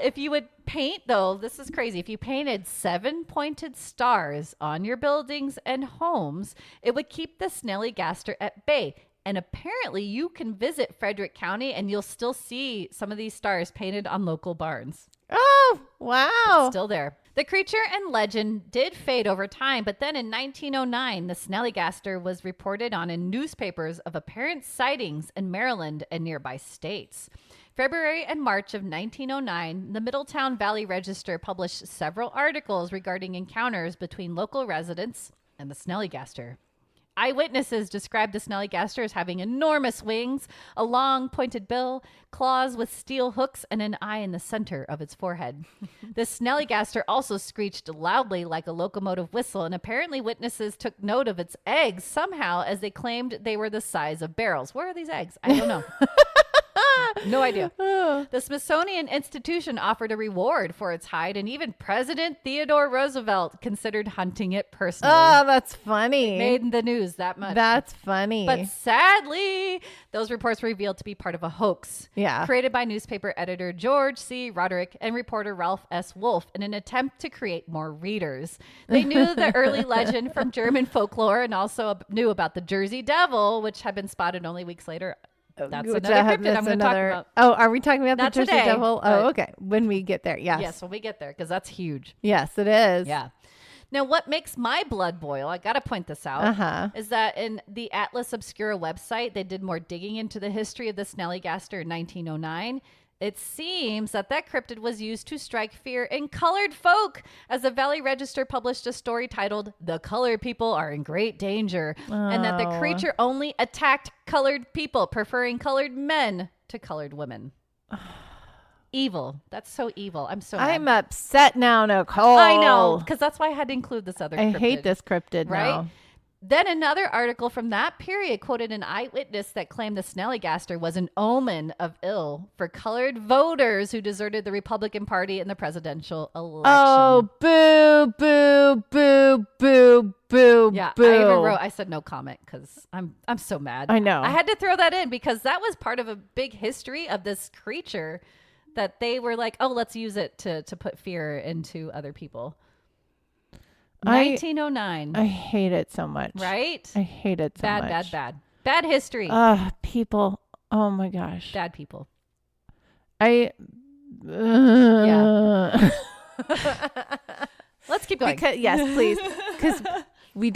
If you would paint, though, this is crazy. If you painted 7 pointed stars on your buildings and homes, it would keep the snelligaster at bay. And apparently, you can visit Frederick County and you'll still see some of these stars painted on local barns. Oh, wow. It's still there. The creature and legend did fade over time, but then in 1909, the snelligaster was reported on in newspapers of apparent sightings in Maryland and nearby states. February and March of 1909, the Middletown Valley Register published several articles regarding encounters between local residents and the snelligaster. Eyewitnesses described the snelligaster as having enormous wings, a long pointed bill, claws with steel hooks, and an eye in the center of its forehead. The snelligaster also screeched loudly like a locomotive whistle, and apparently witnesses took note of its eggs somehow as they claimed they were the size of barrels. Where are these eggs? I don't know. No idea. The Smithsonian Institution offered a reward for its hide, and even President Theodore Roosevelt considered hunting it personally. Oh, that's funny. It made the news that much. That's funny. But sadly, those reports were revealed to be part of a hoax. Yeah. Created by newspaper editor George C. Roderick and reporter Ralph S. Wolf in an attempt to create more readers. They knew the early legend from German folklore and also knew about the Jersey Devil, which had been spotted only weeks later. That's another cryptid I'm going to talk about. Oh, are we talking about Not the Jersey today, Devil? Oh, okay. When we get there, yes. Yes, when we get there, because that's huge. Yes, it is. Yeah. Now, what makes my blood boil, I got to point this out, is that in the Atlas Obscura website, they did more digging into the history of the snelligaster in 1909. It seems that cryptid was used to strike fear in colored folk, as the Valley Register published a story titled "The Colored People Are in Great Danger," and that the creature only attacked colored people, preferring colored men to colored women. Evil. That's so evil. I'm upset now, Nicole. I know, because that's why I had to include this other cryptid. I hate this cryptid right? now. Then another article from that period quoted an eyewitness that claimed the snallygaster was an omen of ill for colored voters who deserted the Republican Party in the presidential election. Oh, boo, boo, boo, boo, boo, yeah, boo. I said no comment because I'm so mad. I know. I had to throw that in because that was part of a big history of this creature that they were like, oh, let's use it to put fear into other people. 1909. I hate it so much. Right? I hate it so much. Bad history. People. Oh my gosh. Bad people. Yeah. Let's keep going. Yes, please. Because we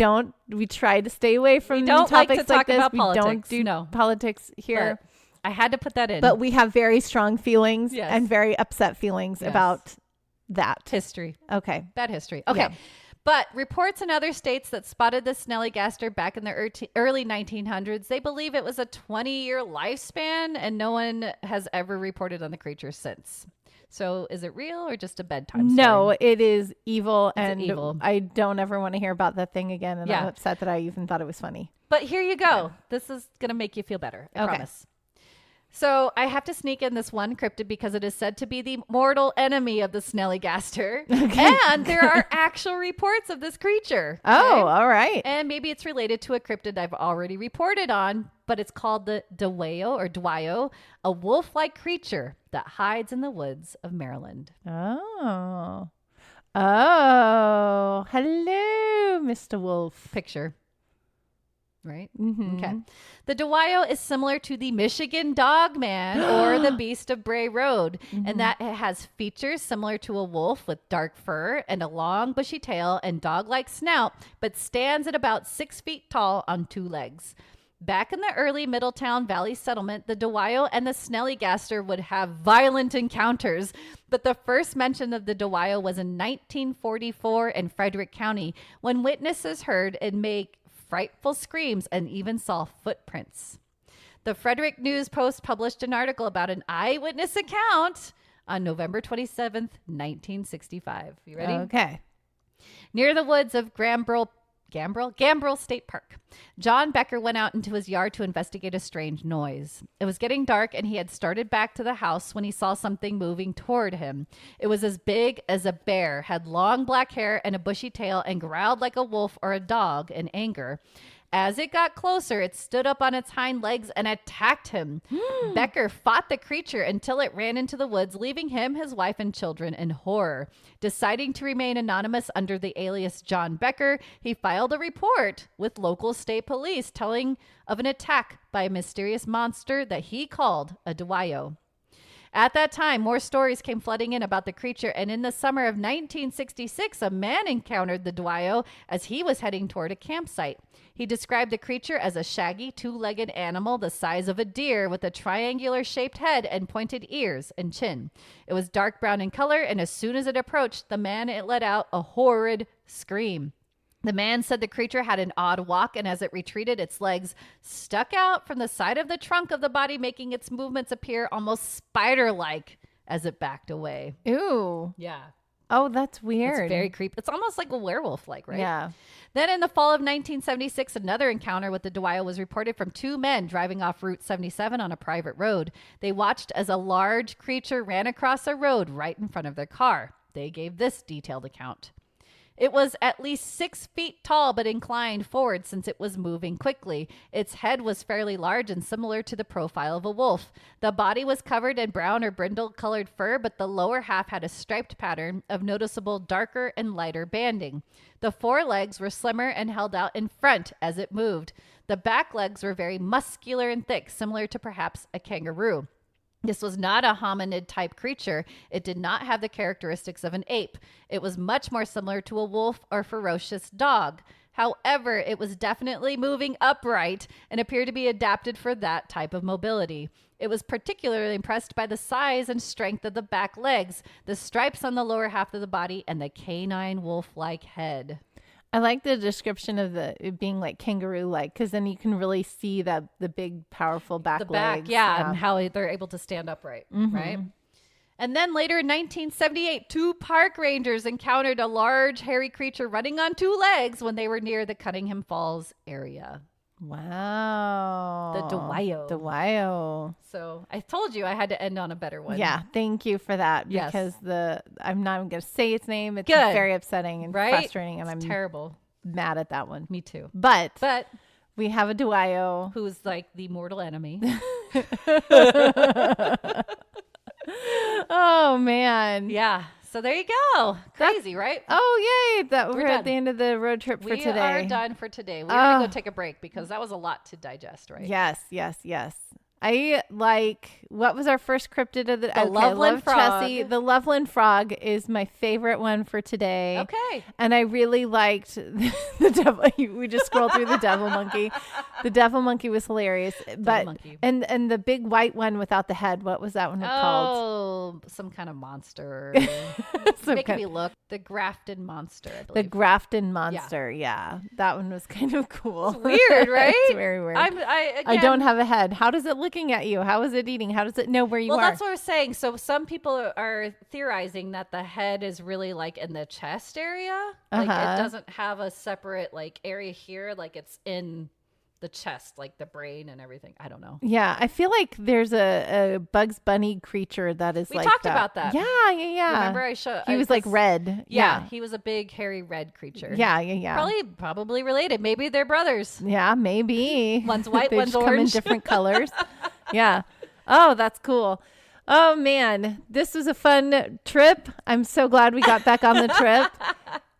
try to stay away from topics like to talk this. About we politics. don't do politics here. But I had to put that in. But we have very strong feelings yes. and very upset feelings yes. about that. History. Okay. Bad history. Okay. Yeah. But reports in other states that spotted the snallygaster back in the early 1900s, they believe it was a 20-year lifespan, and no one has ever reported on the creature since. So is it real or just a bedtime story? No, it is evil, and evil. I don't ever want to hear about that thing again, and I'm upset that I even thought it was funny. But here you go. Yeah. This is going to make you feel better. I promise. So I have to sneak in this one cryptid because it is said to be the mortal enemy of the snallygaster. Okay. And there are actual reports of this creature. Oh, all right. And maybe it's related to a cryptid I've already reported on, but it's called the Dwayo, a wolf-like creature that hides in the woods of Maryland. Oh, hello, Mr. Wolf. Picture. Right? Mm-hmm. Okay. The Dwayo is similar to the Michigan Dogman or the Beast of Bray Road, in that it has features similar to a wolf with dark fur and a long bushy tail and dog-like snout, but stands at about 6 feet tall on 2 legs. Back in the early Middletown Valley settlement, the Dwayo and the snallygaster would have violent encounters, but the first mention of the Dwayo was in 1944 in Frederick County, when witnesses heard it make frightful screams and even saw footprints. The Frederick News Post published an article about an eyewitness account on November 27th, 1965. You ready? Okay. Near the woods of Gambrel State Park, John Becker went out into his yard to investigate a strange noise. It was getting dark, and he had started back to the house when he saw something moving toward him. It was as big as a bear, had long black hair and a bushy tail, and growled like a wolf or a dog in anger. As it got closer, it stood up on its hind legs and attacked him. Becker fought the creature until it ran into the woods, leaving him, his wife, and children in horror. Deciding to remain anonymous under the alias John Becker, he filed a report with local state police telling of an attack by a mysterious monster that he called a Dwayo. At that time, more stories came flooding in about the creature, and in the summer of 1966, a man encountered the Dwayo as he was heading toward a campsite. He described the creature as a shaggy, 2-legged animal the size of a deer with a triangular-shaped head and pointed ears and chin. It was dark brown in color, and as soon as it approached the man, it let out a horrid scream. The man said the creature had an odd walk, and as it retreated, its legs stuck out from the side of the trunk of the body, making its movements appear almost spider-like as it backed away. Ooh. Yeah. Oh, that's weird. It's very creepy. It's almost like a werewolf-like, right? Yeah. Then in the fall of 1976, another encounter with the Dwayo was reported from 2 men driving off Route 77 on a private road. They watched as a large creature ran across a road right in front of their car. They gave this detailed account. It was at least 6 feet tall, but inclined forward since it was moving quickly. Its head was fairly large and similar to the profile of a wolf. The body was covered in brown or brindle-colored fur, but the lower half had a striped pattern of noticeable darker and lighter banding. The 4 legs were slimmer and held out in front as it moved. The back legs were very muscular and thick, similar to perhaps a kangaroo. This was not a hominid-type creature. It did not have the characteristics of an ape. It was much more similar to a wolf or ferocious dog. However, it was definitely moving upright and appeared to be adapted for that type of mobility. It was particularly impressed by the size and strength of the back legs, the stripes on the lower half of the body, and the canine wolf-like head. I like the description of it being like kangaroo-like, because then you can really see that the big, powerful back legs. Yeah, and how they're able to stand upright, right? And then later in 1978, 2 park rangers encountered a large hairy creature running on 2 legs when they were near the Cunningham Falls area. Wow. The Dwyo. Dwyo. So I told you I had to end on a better one. Yeah, thank you for that. Yes. Because I'm not even going to say its name. It's Good. very upsetting and frustrating. And it's I'm terrible. Mad at that one. Me too. But we have a Dwyo. Who's like the mortal enemy. Oh, man. Yeah. So there you go. Crazy, right? Oh, yay. We're at the end of the road trip for today. We are done for today. We're going to go take a break because that was a lot to digest, right? Yes. I what was our first cryptid of the Loveland Frog. Chessie. The Loveland Frog is my favorite one for today. Okay. And I really liked the devil. We just scrolled through the devil monkey. The devil monkey was hilarious. And the big white one without the head, what was that one called? Oh, some kind of monster. Making me look. The Grafton Monster, I believe. The Grafton Monster, yeah. That one was kind of cool. It's weird, right? It's very weird. I don't have a head. How does it looking at you? How is it eating? How does it know where you are? Well, that's what I was saying. So some people are theorizing that the head is really like in the chest area. Like it doesn't have a separate like area here. Like it's in the chest, like the brain and everything. I don't know. Yeah, I feel like there's a Bugs Bunny creature that is we talked about that. Yeah. Remember I showed he was like red. Yeah, he was a big hairy red creature. Yeah. Probably related. Maybe they're brothers. Yeah, maybe. One's white, they one's just orange. come in different colors. Yeah. Oh, that's cool. Oh man, this was a fun trip. I'm so glad we got back on the trip.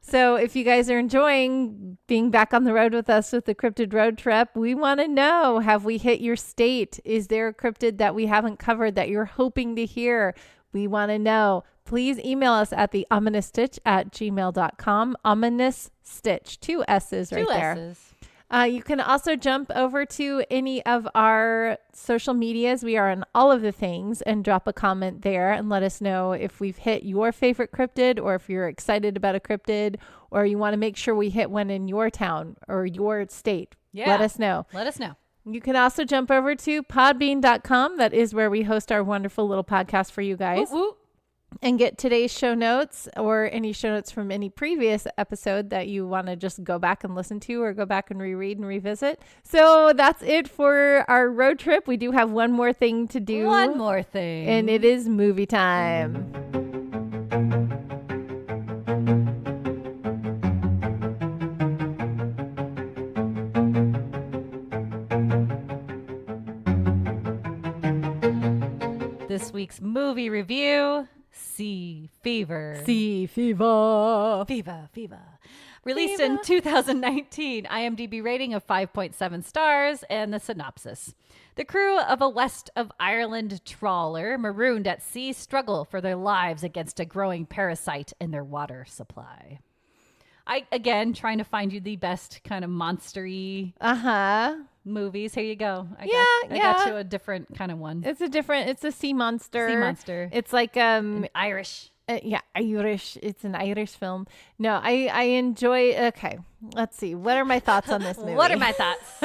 So if you guys are enjoying being back on the road with us with the Cryptid Road Trip, we want to know, have we hit your state? Is there a cryptid that we haven't covered that you're hoping to hear? We want to know. Please email us at the ominousstitch@gmail.com. Ominous Stitch. 2 S's right there. 2 S's. You can also jump over to any of our social medias. We are on all of the things, and drop a comment there and let us know if we've hit your favorite cryptid, or if you're excited about a cryptid, or you want to make sure we hit one in your town or your state. Yeah. Let us know. You can also jump over to podbean.com. That is where we host our wonderful little podcast for you guys. Woo, woo. And get today's show notes, or any show notes from any previous episode that you want to just go back and listen to, or go back and reread and revisit. So that's it for our road trip. We do have one more thing to do. One more thing. And it is movie time. This week's movie review: Sea Fever. Sea Fever. Fever. Released in 2019, IMDb rating of 5.7 stars, and the synopsis. The crew of a West of Ireland trawler marooned at sea struggle for their lives against a growing parasite in their water supply. Again, trying to find you the best kind of monster-y movies. Here you go. I got you a different kind of one. It's a sea monster. Sea monster. It's like Irish. Irish. It's an Irish film. No, I enjoy. Okay, let's see. What are my thoughts on this movie? What are my thoughts?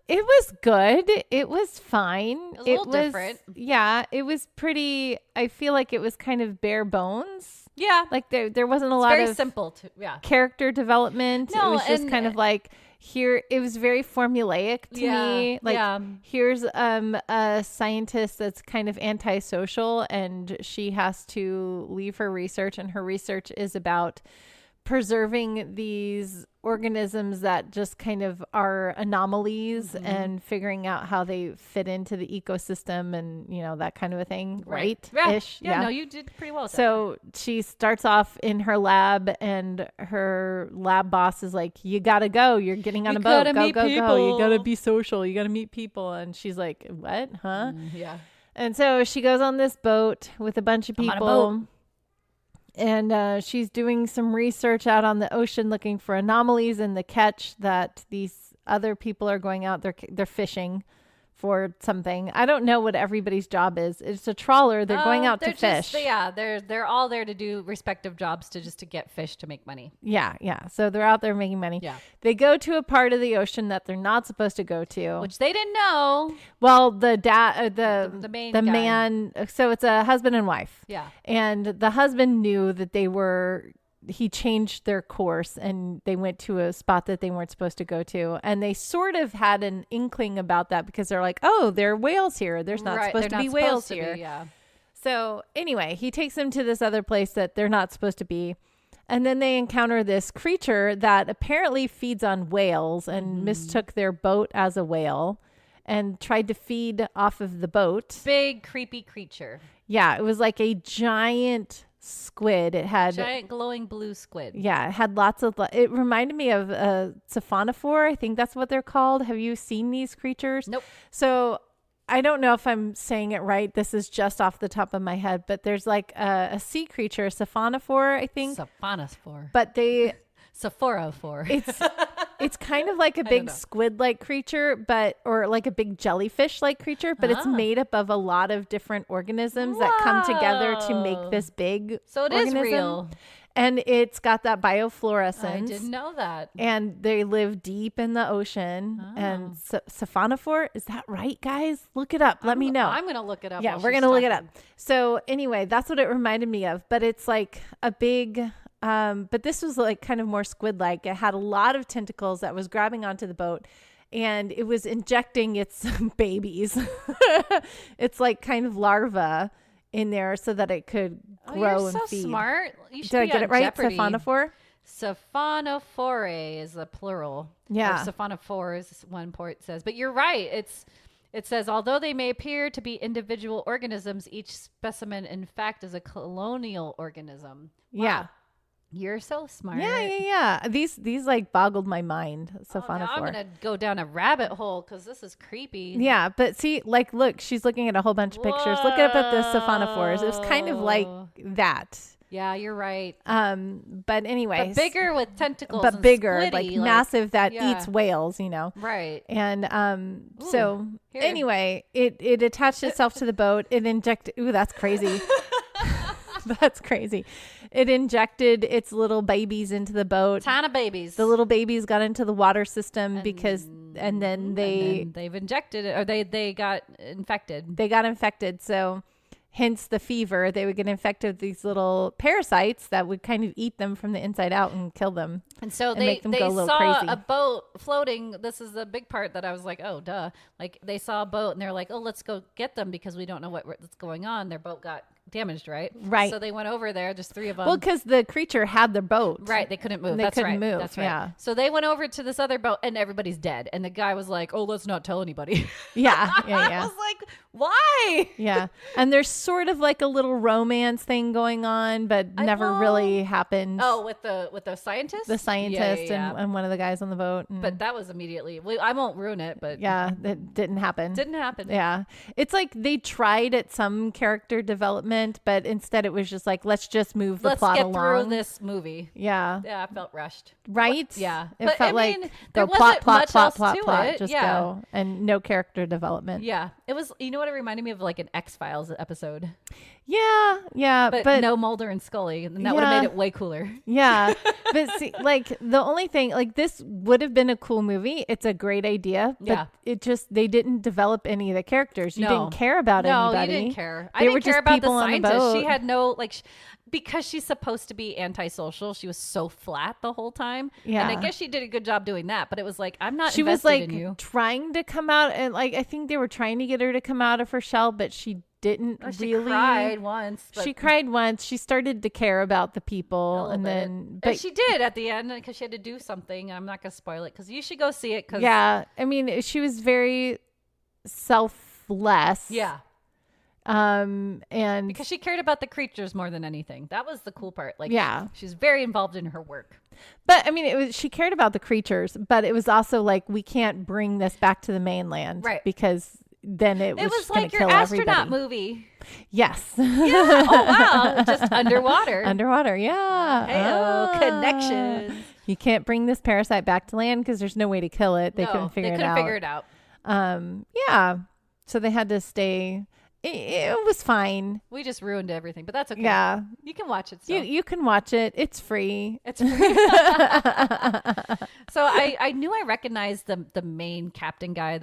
It was good. It was fine. It was a little different. Yeah, it was pretty. I feel like it was kind of bare bones. Yeah, like there wasn't a lot very of simple character development. No, it was just kind of like here. It was very formulaic to me. Like here's a scientist that's kind of antisocial, and she has to leave her research, and her research is about preserving these organisms that just kind of are anomalies, and figuring out how they fit into the ecosystem, and that kind of a thing, right? Yeah, no, you did pretty well with so that. She starts off in her lab, and her lab boss is like, you gotta go, you're getting on a boat, go you gotta be social, you gotta meet people. And she's like, what? Yeah. And so she goes on this boat with a bunch of people, and she's doing some research out on the ocean, looking for anomalies in the catch that these other people are going out. They're fishing for something. I don't know what everybody's job is. It's a trawler. They're going out to fish. They're all there to do respective jobs to get fish to make money. Yeah. So they're out there making money. Yeah. They go to a part of the ocean that they're not supposed to go to, which they didn't know. Well, the man. So it's a husband and wife. Yeah. And the husband knew that he changed their course and they went to a spot that they weren't supposed to go to. And they sort of had an inkling about that because they're like, oh, there are whales here. There's not supposed to be whales here. Yeah. So anyway, he takes them to this other place that they're not supposed to be. And then they encounter this creature that apparently feeds on whales and mistook their boat as a whale and tried to feed off of the boat. Big, creepy creature. Yeah, it was like a giant squid. It had giant glowing blue squid. Yeah, it had it reminded me of a siphonophore. I think that's what they're called. Have you seen these creatures? Nope. So I don't know if I'm saying it right. This is just off the top of my head, but there's like a sea creature, a siphonophore, I think. Siphonophore. But Sephorophore. It's kind of like a big squid-like creature, or like a big jellyfish-like creature, but it's made up of a lot of different organisms that come together to make this big organism. Is real. And it's got that biofluorescence. I didn't know that. And they live deep in the ocean. And siphonophore, is that right, guys? Look it up. Let me know. I'm going to look it up. Yeah, we're going to look it up. So anyway, that's what it reminded me of. But it's like a big... but this was like kind of more squid-like. It had a lot of tentacles that was grabbing onto the boat and it was injecting its babies. It's like kind of larva in there so that it could grow and feed. You're so smart. You should Did I get it right? Jeopardy. Siphonophore? Siphonophore is a plural. Yeah. Or siphonophore is one port says. But you're right. It says, although they may appear to be individual organisms, each specimen, in fact, is a colonial organism. Wow. Yeah. You're so smart. Yeah. These like boggled my mind. Siphonophore. Now I'm going to go down a rabbit hole because this is creepy. Yeah, but see, like, look, she's looking at a whole bunch of pictures. Look up at the siphonophores. It was kind of like that. Yeah, you're right. But anyway. But bigger with tentacles. But and bigger, squiddy, like massive that eats whales, Right. And so anyway, it attached itself to the boat. It injected. Ooh, that's crazy. That's crazy. It injected its little babies into the boat. Tiny babies. The little babies got into the water system and then they've injected it, or they got infected. They got infected. So hence the fever. They would get infected with these little parasites that would kind of eat them from the inside out and kill them. And so they saw crazy. A boat floating. This is the big part that I was like, oh, duh. Like they saw a boat and they're like, oh, let's go get them because we don't know what's going on. Their boat got damaged, right? Right. So they went over there, just three of them. Well, because the creature had the boat. Right. They couldn't move. They couldn't move. That's right. Yeah. So they went over to this other boat and everybody's dead. And the guy was like, oh, let's not tell anybody. Yeah. I was like, why? Yeah. And there's sort of like a little romance thing going on, but never really happened. Oh, with the scientist? The scientist and one of the guys on the boat. But that was immediately, I won't ruin it, but. Yeah, that didn't happen. Yeah. It's like they tried at some character development, but instead it was just like, let's just move the plot along. Let's get through this movie. Yeah. Yeah, I felt rushed. Right? Yeah. It felt like there go plot, wasn't just go. And no character development. Yeah. It was, you know what it reminded me of? Like an X-Files episode. Yeah. But no Mulder and Scully. And that would have made it way cooler. Yeah. But see, like the only thing, like this would have been a cool movie. It's a great idea. But they didn't develop any of the characters. You didn't care about anybody. No, you didn't care. I didn't care about the scientist. She had no, because she's supposed to be antisocial, she was so flat the whole time. Yeah. And I guess she did a good job doing that, but it was like, I'm not invested in you. She was trying to come out, and like I think they were trying to get her to come out of her shell, but she didn't really. She cried once. She cried once. She started to care about the people, but she did at the end because she had to do something. I'm not going to spoil it because you should go see it. Yeah, I mean, she was very selfless. Yeah. And because she cared about the creatures more than anything. That was the cool part. Like, she's very involved in her work. But I mean, she cared about the creatures, but it was also like, we can't bring this back to the mainland, right? Because then it was like your astronaut movie. Yes. Yeah. Oh wow. Just underwater. Yeah. Hey-oh, connections. You can't bring this parasite back to land because there's no way to kill it. They couldn't figure it out. Yeah. So they had to stay. It was fine. We just ruined everything, but that's okay. Yeah. You can watch it still. You can watch it. It's free. It's free. So I knew I recognized the main captain guy.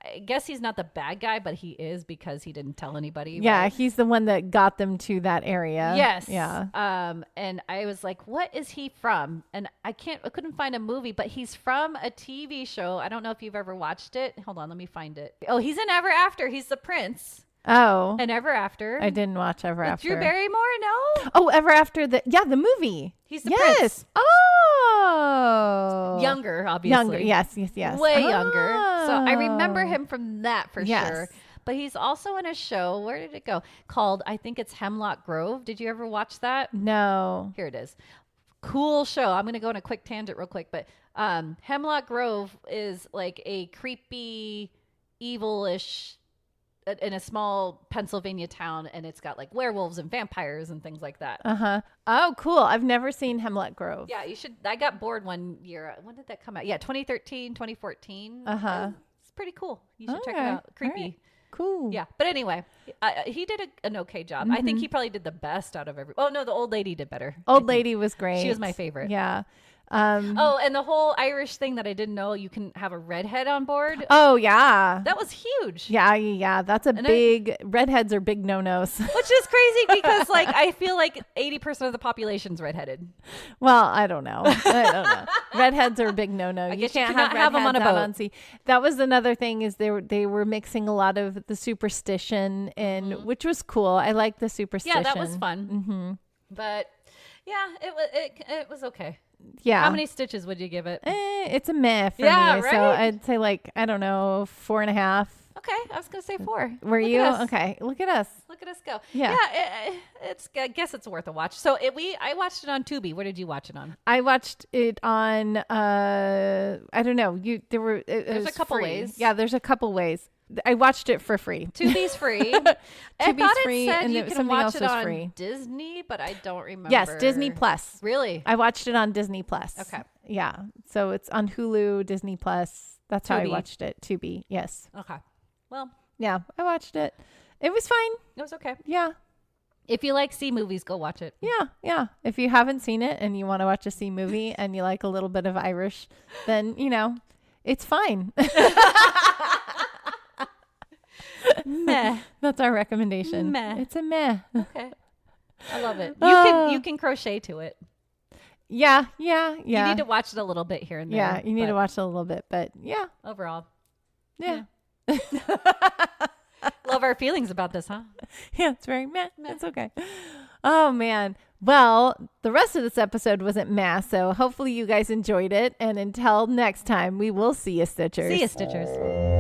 I guess he's not the bad guy, but he is because he didn't tell anybody. Yeah, right? he's the one that got them to that area. Yes. Yeah. And I was like, what is he from? And I couldn't find a movie, but he's from a TV show. I don't know if you've ever watched it. Hold on, let me find it. Oh, he's in Ever After. He's the prince. Oh. And Ever After. I didn't watch Ever After. Drew Barrymore? No. Oh, Ever After the movie. He's the prince. Oh. Younger, obviously. Younger. Yes. Way younger. So I remember him from that for Yes. sure. But he's also in a show. Where did it go? Called, I think it's Hemlock Grove. Did you ever watch that? No. Here it is. Cool show. I'm going to go on a quick tangent real quick. But Hemlock Grove is like a creepy, evil-ish in a small Pennsylvania town, and it's got like werewolves and vampires and things like that. Oh, cool. I've never seen Hemlock Grove. Yeah, you should. I got bored one year. When did that come out? Yeah, 2013, 2014. It's pretty cool. You should check it out. Creepy. Right. Cool. Yeah, but anyway, he did an okay job. I think he probably did the best out of every. Oh no, the old lady did better. Old lady was great. She was my favorite. Yeah. Oh, and the whole Irish thing that I didn't know, you can have a redhead on board. Oh yeah. That was huge. Yeah. That's a big. Redheads are big no-nos. Which is crazy because like I feel like 80% of the population's redheaded. Well, I don't know. Redheads are a big no-no. You can't have them on a boat. On sea. That was another thing is they were mixing a lot of the superstition in, which was cool. I like the superstition. Yeah, that was fun. But yeah, it was okay. Yeah. How many stitches would you give it? It's a meh for me. Right? So I'd say like, I don't know, 4.5. Okay. I was going to say 4. Were you? Okay. Look at us. Look at us go. Yeah. I guess it's worth a watch. So I watched it on Tubi. Where did you watch it on? I watched it on, I don't know. There's a couple ways. Yeah, there's a couple ways. I watched it for free. Tubi's free. Tubi's free, said and you can something watch else it was on free. Disney, but I don't remember. Yes, Disney Plus. Really? I watched it on Disney Plus. Okay. Yeah. So it's on Hulu, Disney Plus. That's how I watched it. Tubi. Yes. Okay. Well. Yeah, I watched it. It was fine. It was okay. Yeah. If you like sea movies, go watch it. Yeah. If you haven't seen it and you want to watch a sea movie and you like a little bit of Irish, then, it's fine. Meh. That's our recommendation. Meh. It's a meh. Okay. I love it. You can crochet to it. Yeah. You need to watch it a little bit here and there. Yeah, you need to watch it a little bit, but yeah. Overall. Yeah. Love our feelings about this, huh? Yeah, it's very meh. It's okay. Oh, man. Well, the rest of this episode wasn't meh, so hopefully you guys enjoyed it. And until next time, we will see you, Stitchers. See you, Stitchers.